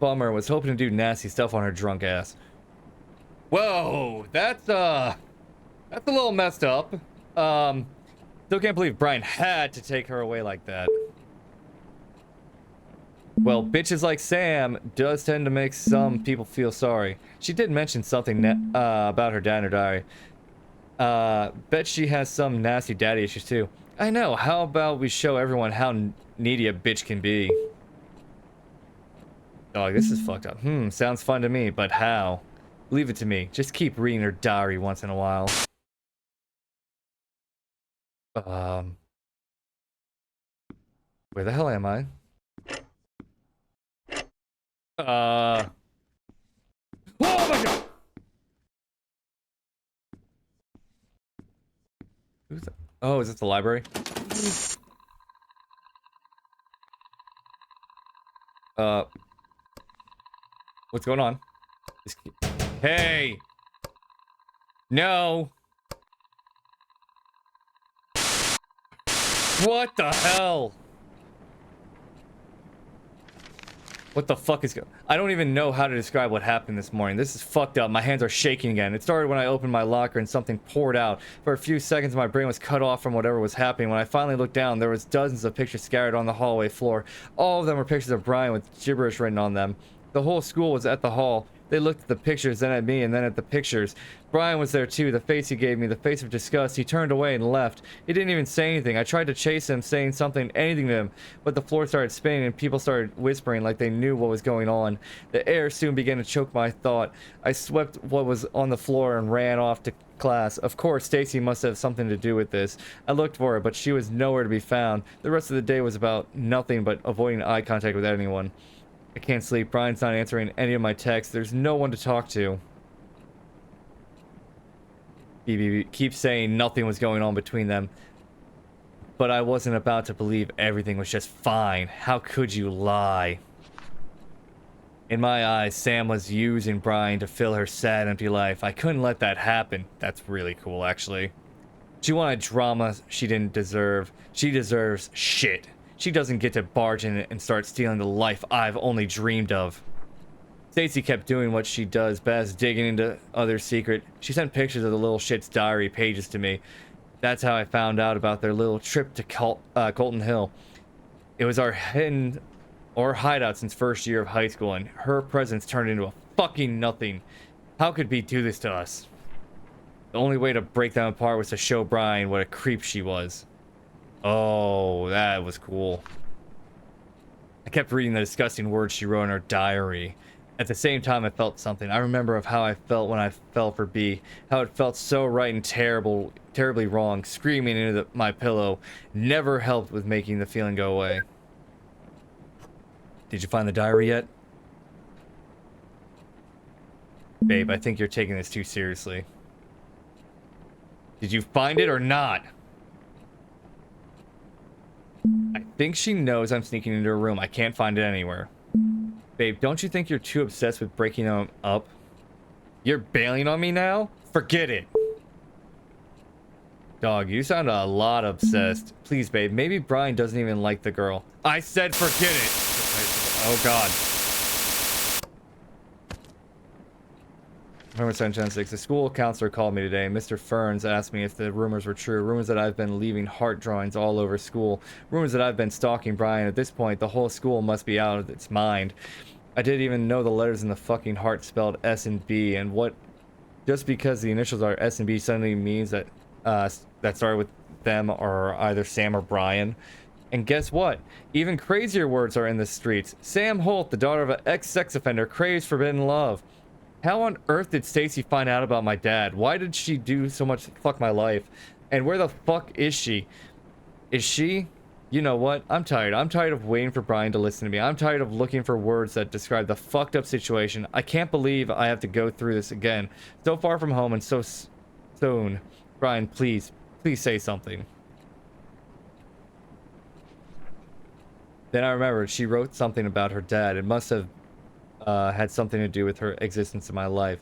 Bummer, was hoping to do nasty stuff on her drunk ass. Whoa, that's a little messed up. Still can't believe Brian had to take her away like that. Well, bitches like Sam does tend to make some people feel sorry. She did mention something about her dad in her diary. Bet she has some nasty daddy issues too. I know, how about we show everyone how needy a bitch can be? Dog, this is fucked up. Sounds fun to me, but how? Leave it to me. Just keep reading her diary once in a while. Where the hell am I? Oh my god! Who's that? Oh, is this the library? What's going on? Hey! No! What the hell? What the fuck is going on? I don't even know how to describe what happened this morning. This is fucked up. My hands are shaking again. It started when I opened my locker and something poured out. For a few seconds, my brain was cut off from whatever was happening. When I finally looked down, there was dozens of pictures scattered on the hallway floor. All of them were pictures of Brian with gibberish written on them. The whole school was at the hall. They looked at the pictures, then at me, and then at the pictures. Brian was there too, the face he gave me, the face of disgust. He turned away and left. He didn't even say anything. I tried to chase him, saying something, anything to him, but the floor started spinning and people started whispering like they knew what was going on. The air soon began to choke my thought. I swept what was on the floor and ran off to class. Of course, Stacy must have something to do with this. I looked for her, but she was nowhere to be found. The rest of the day was about nothing but avoiding eye contact with anyone. I can't sleep. Brian's not answering any of my texts. There's no one to talk to. BB keeps saying nothing was going on between them. But I wasn't about to believe everything was just fine. How could you lie? In my eyes, Sam was using Brian to fill her sad, empty life. I couldn't let that happen. That's really cool, actually. She wanted drama she didn't deserve. She deserves shit. She doesn't get to barge in and start stealing the life I've only dreamed of. Stacy kept doing what she does best, digging into others' secret. She sent pictures of the little shit's diary pages to me. That's how I found out about their little trip to Colton Hill. It was our hideout since first year of high school, and her presence turned into a fucking nothing. How could B do this to us? The only way to break them apart was to show Brian what a creep she was. Oh, that was cool. I kept reading the disgusting words she wrote in her diary. At the same time, I felt something. I remember of how I felt when I fell for B. How it felt so right and terribly wrong. Screaming into my pillow never helped with making the feeling go away. Did you find the diary yet? Babe, I think you're taking this too seriously. Did you find it or not? I think she knows I'm sneaking into her room. I can't find it anywhere. Babe, don't you think you're too obsessed with breaking them up? You're bailing on me now? Forget it. Dog, you sound a lot obsessed. Please, babe, maybe Brian doesn't even like the girl. I said forget it! Oh, God. November 7th, the school counselor called me today. Mr. Ferns asked me if the rumors were true. Rumors that I've been leaving heart drawings all over school. Rumors that I've been stalking Brian. At this point, the whole school must be out of its mind. I didn't even know the letters in the fucking heart spelled S and B, and what... Just because the initials are S and B suddenly means that that started with them are either Sam or Brian. And guess what? Even crazier words are in the streets. Sam Holt, the daughter of an ex-sex offender, craves forbidden love. How on earth did Stacy find out about my dad? Why did she do so much to fuck my life? And where the fuck is she? Is she? You know what? I'm tired. I'm tired of waiting for Brian to listen to me. I'm tired of looking for words that describe the fucked up situation. I can't believe I have to go through this again. So far from home and so soon. Brian, please. Please say something. Then I remembered she wrote something about her dad. It must have had something to do with her existence in my life.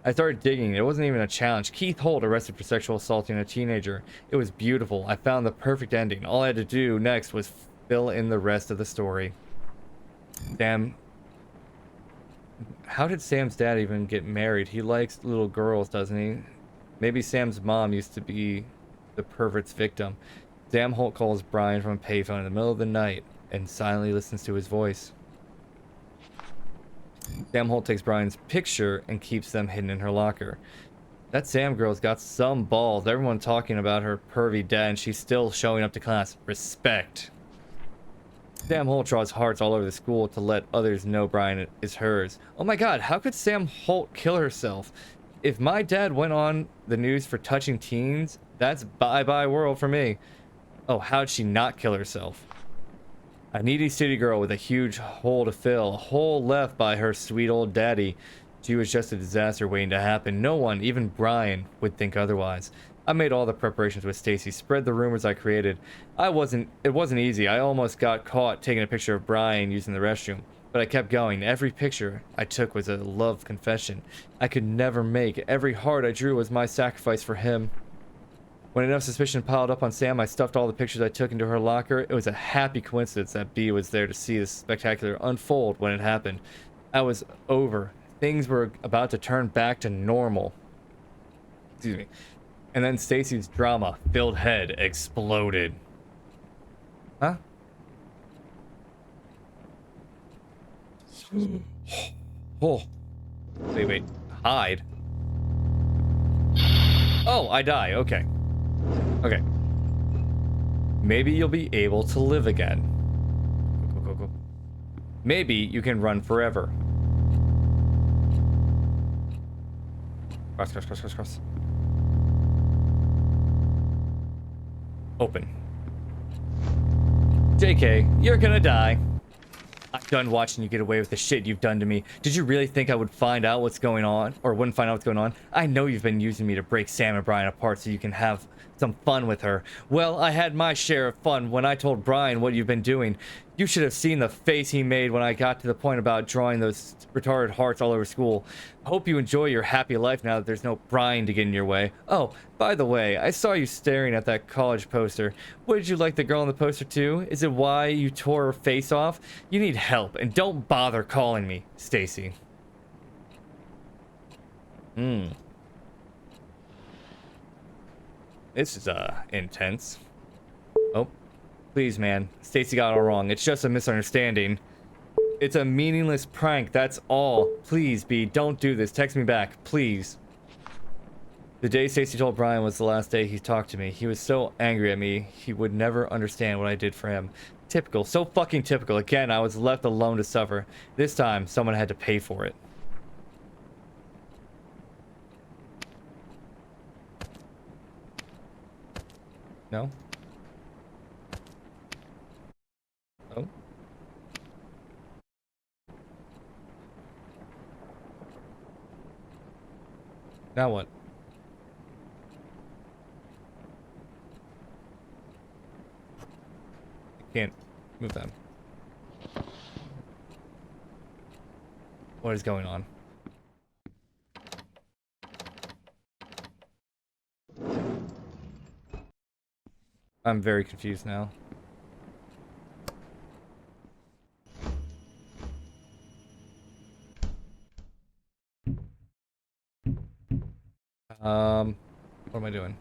I started digging. It wasn't even a challenge. Keith Holt arrested for sexual assaulting a teenager. It was beautiful. I found the perfect ending. All I had to do next was fill in the rest of the story. Damn. How did Sam's dad even get married? He likes little girls, doesn't he? Maybe Sam's mom used to be the pervert's victim. Sam Holt calls Brian from a payphone in the middle of the night and silently listens to his voice. Sam Holt takes Brian's picture and keeps them hidden in her locker. That Sam girl's got some balls. Everyone talking about her pervy dad and she's still showing up to class. Respect. Sam Holt draws hearts all over the school to let others know Brian is hers. Oh my god, how could Sam Holt kill herself? If my dad went on the news for touching teens, that's bye-bye world for me. Oh, how'd she not kill herself? A needy city girl with a huge hole to fill. A hole left by her sweet old daddy. She was just a disaster waiting to happen. No one, even Brian, would think otherwise. I made all the preparations with Stacy, spread the rumors I created. It wasn't easy. I almost got caught taking a picture of Brian using the restroom. But I kept going. Every picture I took was a love confession I could never make. Every heart I drew was my sacrifice for him. When enough suspicion piled up on Sam, I stuffed all the pictures I took into her locker. It was a happy coincidence that B was there to see this spectacular unfold when it happened. I was over. Things were about to turn back to normal. Excuse me. And then Stacy's drama-filled head exploded. Huh? Oh. Wait. Hide. Oh, I die. Okay. Okay. Maybe you'll be able to live again. Go. Maybe you can run forever. Cross. Open. JK, you're gonna die. I'm done watching you get away with the shit you've done to me. Did you really think I would find out what's going on? Or wouldn't find out what's going on? I know you've been using me to break Sam and Brian apart so you can have some fun with her. Well, I had my share of fun when I told Brian what you've been doing. You should have seen the face he made when I got to the point about drawing those retarded hearts all over school. I hope you enjoy your happy life now that there's no Brian to get in your way. Oh, by the way, I saw you staring at that college poster. What did you like the girl on the poster too? Is it why you tore her face off? You need help, and don't bother calling me, Stacy. This is, intense. Oh. Please, man. Stacy got it all wrong. It's just a misunderstanding. It's a meaningless prank, that's all. Please, B, don't do this. Text me back, please. The day Stacy told Brian was the last day he talked to me. He was so angry at me, he would never understand what I did for him. Typical. So fucking typical. Again, I was left alone to suffer. This time, someone had to pay for it. No? Oh. Now what? I can't move them. What is going on? I'm very confused now. What am I doing?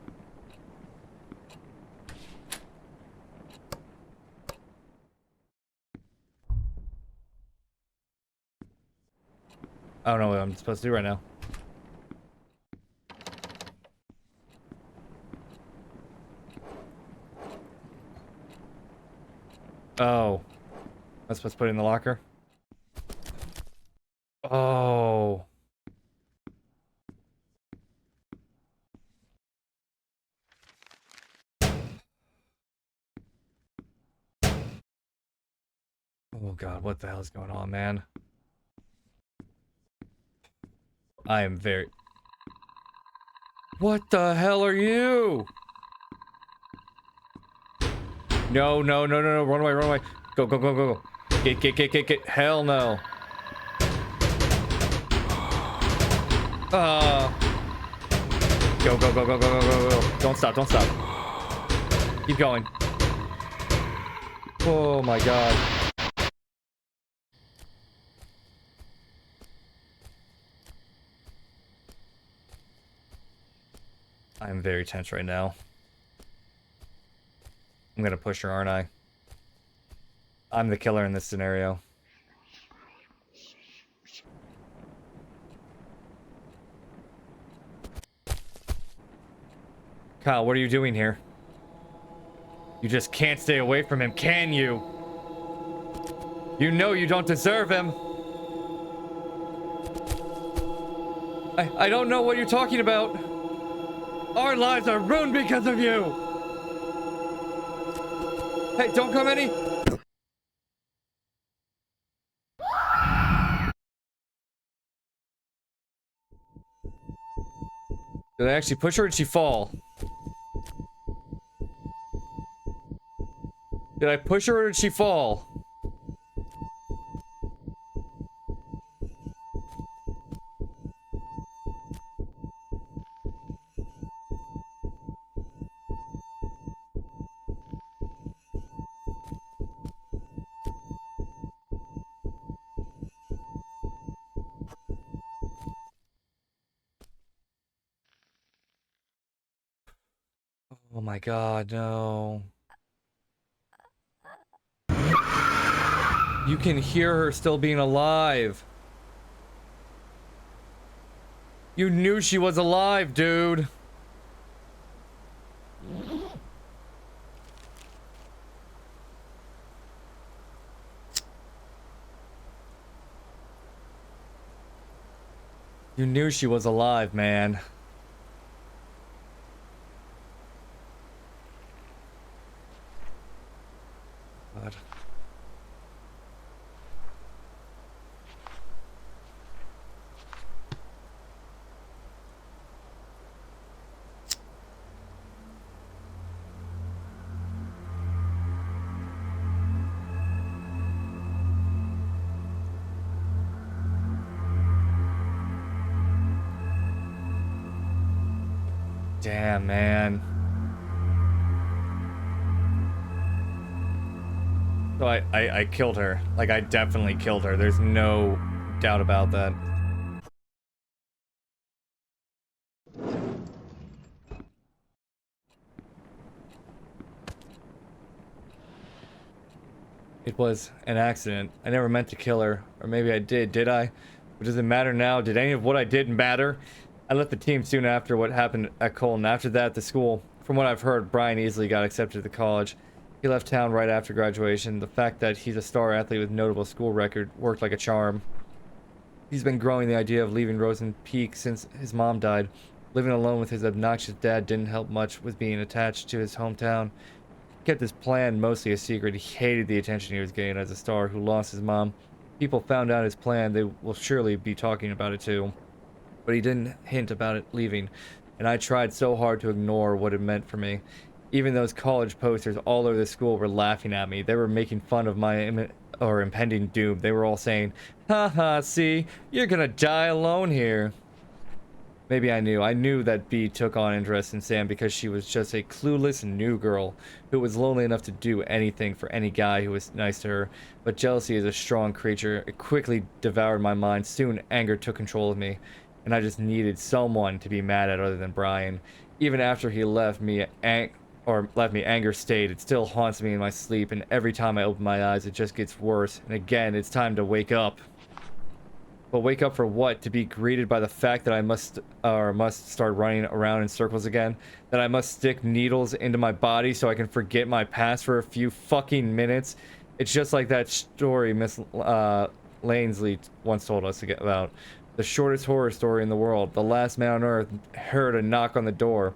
I don't know what I'm supposed to do right now. Oh. I'm supposed to put it in the locker? Oh. Oh god, what the hell is going on, man? I am very... What the hell are you? No, no, no, no, no. Run away, run away. Go, go, go, go, go. Get. Hell no. Go, go, go, go, go, go, go, go. Don't stop, don't stop. Keep going. Oh my god. I'm very tense right now. I'm gonna push her, aren't I? I'm the killer in this scenario. Kyle, what are you doing here? You just can't stay away from him, can you? You know you don't deserve him. I don't know what you're talking about. Our lives are ruined because of you. Hey, don't come any. Did I actually push her or did she fall? Did I push her or did she fall? Oh my god, no. You can hear her still being alive. You knew she was alive, dude. You knew she was alive, man. God. Damn, man. So I killed her. Like, I definitely killed her. There's no doubt about that. It was an accident. I never meant to kill her. Or maybe I did I? But does it matter now? Did any of what I did matter? I left the team soon after what happened at Colton. After that, the school. From what I've heard, Brian easily got accepted to college. He left town right after graduation. The fact that he's a star athlete with notable school record worked like a charm. He's been growing the idea of leaving Rosen Peak since his mom died. Living alone with his obnoxious dad didn't help much with being attached to his hometown. He kept his plan mostly a secret. He hated the attention he was getting as a star who lost his mom. People found out his plan, they will surely be talking about it too. But he didn't hint about it leaving, and I tried so hard to ignore what it meant for me. Even those college posters all over the school were laughing at me. They were making fun of my impending doom. They were all saying, "Ha ha, see, you're gonna die alone here." Maybe I knew. I knew that B took on interest in Sam because she was just a clueless new girl who was lonely enough to do anything for any guy who was nice to her. But jealousy is a strong creature. It quickly devoured my mind. Soon, anger took control of me, and I just needed someone to be mad at other than Brian. Even after he left me, anger stayed. It still haunts me in my sleep, and every time I open my eyes, it just gets worse. And again, it's time to wake up. But wake up for what? To be greeted by the fact that I must start running around in circles again? That I must stick needles into my body so I can forget my past for a few fucking minutes? It's just like that story Miss Lansley once told us about. The shortest horror story in the world. The last man on earth heard a knock on the door.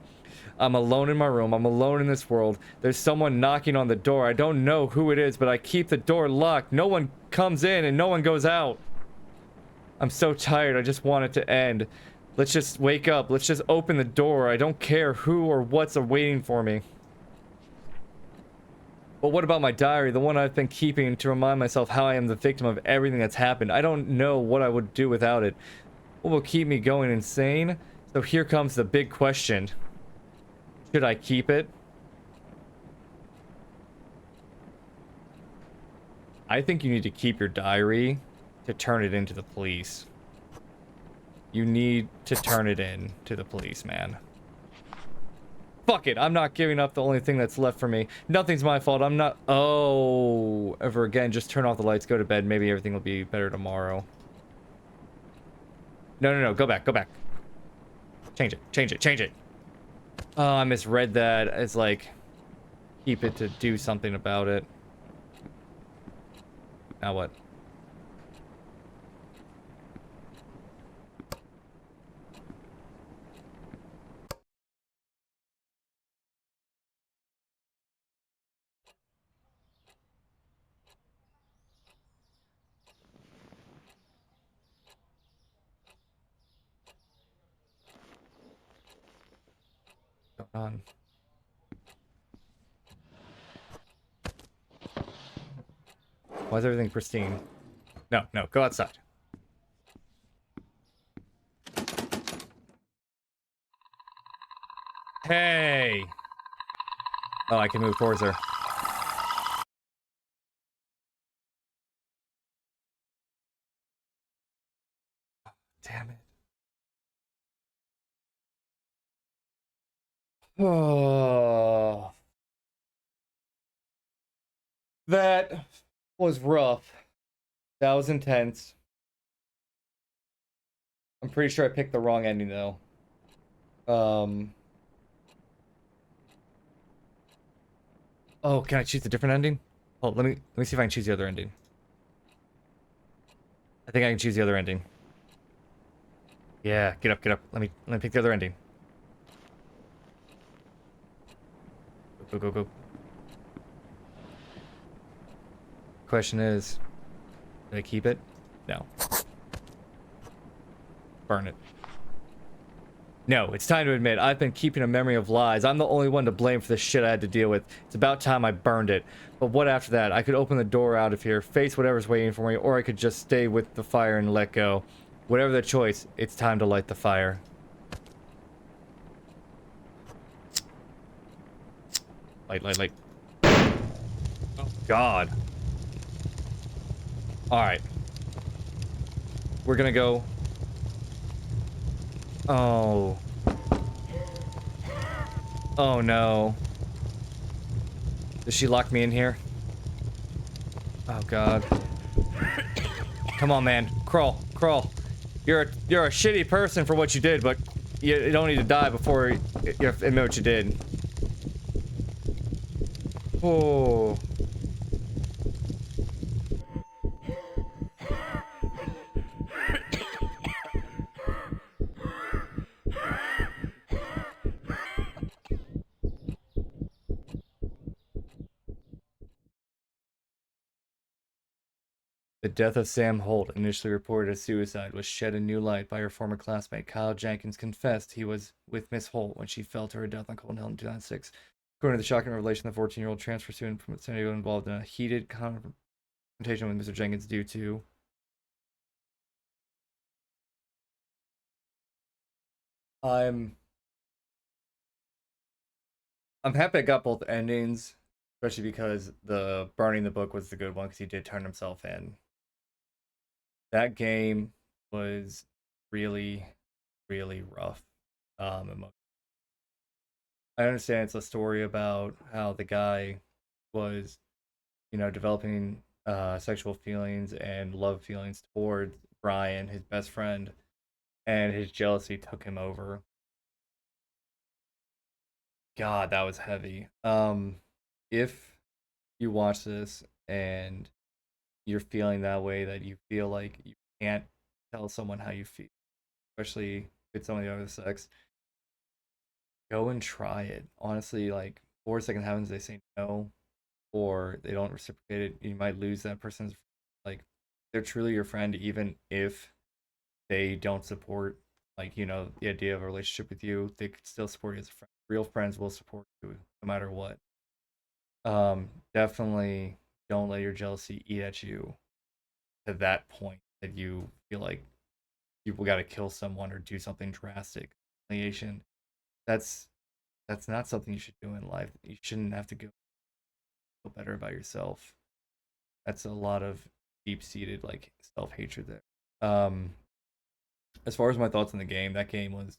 I'm alone in my room. I'm alone in this world. There's someone knocking on the door. I don't know who it is, but I keep the door locked. No one comes in and no one goes out. I'm so tired. I just want it to end. Let's just wake up. Let's just open the door. I don't care who or what's waiting for me. But what about my diary, the one I've been keeping to remind myself how I am the victim of everything that's happened? I don't know what I would do without it. What will keep me going insane? So here comes the big question. Should I keep it? I think you need to keep your diary to turn it into the police. You need to turn it in to the police, man. Fuck it, I'm not giving up the only thing that's left for me. Nothing's my fault, I'm not... Oh, ever again, just turn off the lights, go to bed, maybe everything will be better tomorrow. No, go back, go back. Change it. Oh, I misread that. It's like, keep it to do something about it. Now what? What's going on? Why is everything pristine? No, go outside. Hey! Oh, I can move towards her. Damn it. Oh. That was rough. That was intense. I'm pretty sure I picked the wrong ending though. Oh, can I choose a different ending? Oh, let me see if I can choose the other ending. I think I can choose the other ending. Yeah, get up. Let me pick the other ending. Go. Question is, did I keep it? No. Burn it. No, it's time to admit, I've been keeping a memory of lies. I'm the only one to blame for the shit I had to deal with. It's about time I burned it. But what after that? I could open the door out of here, face whatever's waiting for me, or I could just stay with the fire and let go. Whatever the choice, it's time to light the fire. Light. Oh, God. Alright. We're gonna go... Oh. Oh no. Does she lock me in here? Oh God. Come on, man. Crawl. You're a shitty person for what you did, but you don't need to die before you admit what you did. Oh. The death of Sam Holt, initially reported as suicide, was shed in new light by her former classmate. Kyle Jenkins confessed he was with Miss Holt when she fell to her death on Colton Hill in 2006. According to the shocking revelation, the 14-year-old transfer student from San Diego involved in a heated confrontation with Mr. Jenkins due to I'm I'm happy I got both endings, especially because the burning the book was the good one because he did turn himself in. That game was really, really rough. I understand it's a story about how the guy was, developing sexual feelings and love feelings towards Brian, his best friend, and his jealousy took him over. God, that was heavy. If you watch this and you're feeling that way, that you feel like you can't tell someone how you feel, especially with some of the other sex, go and try it. Honestly, like, worst that can happen is they say no or they don't reciprocate it. You might lose that person's, like, they're truly your friend, even if they don't support, like, the idea of a relationship with you. They could still support you as a friend. Real friends will support you no matter what. Definitely don't let your jealousy eat at you to that point that you feel like you got to kill someone or do something drastic. Humiliation. That's that's not something you should do in life. You shouldn't have to go feel better about yourself. That's a lot of deep seated like self hatred there. As far as my thoughts on the game, that game was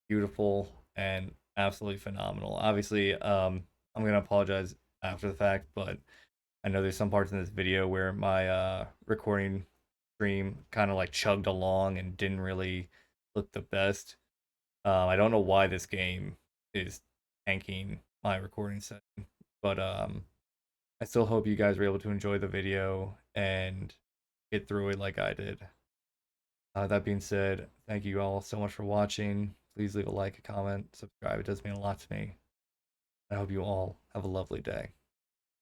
beautiful and absolutely phenomenal. Obviously, I'm gonna apologize after the fact, but I know there's some parts in this video where my recording stream kind of like chugged along and didn't really look the best. I don't know why this game is tanking my recording setting, but I still hope you guys were able to enjoy the video and get through it like I did. That being said, thank you all so much for watching. Please leave a like, a comment, subscribe. It does mean a lot to me. I hope you all have a lovely day.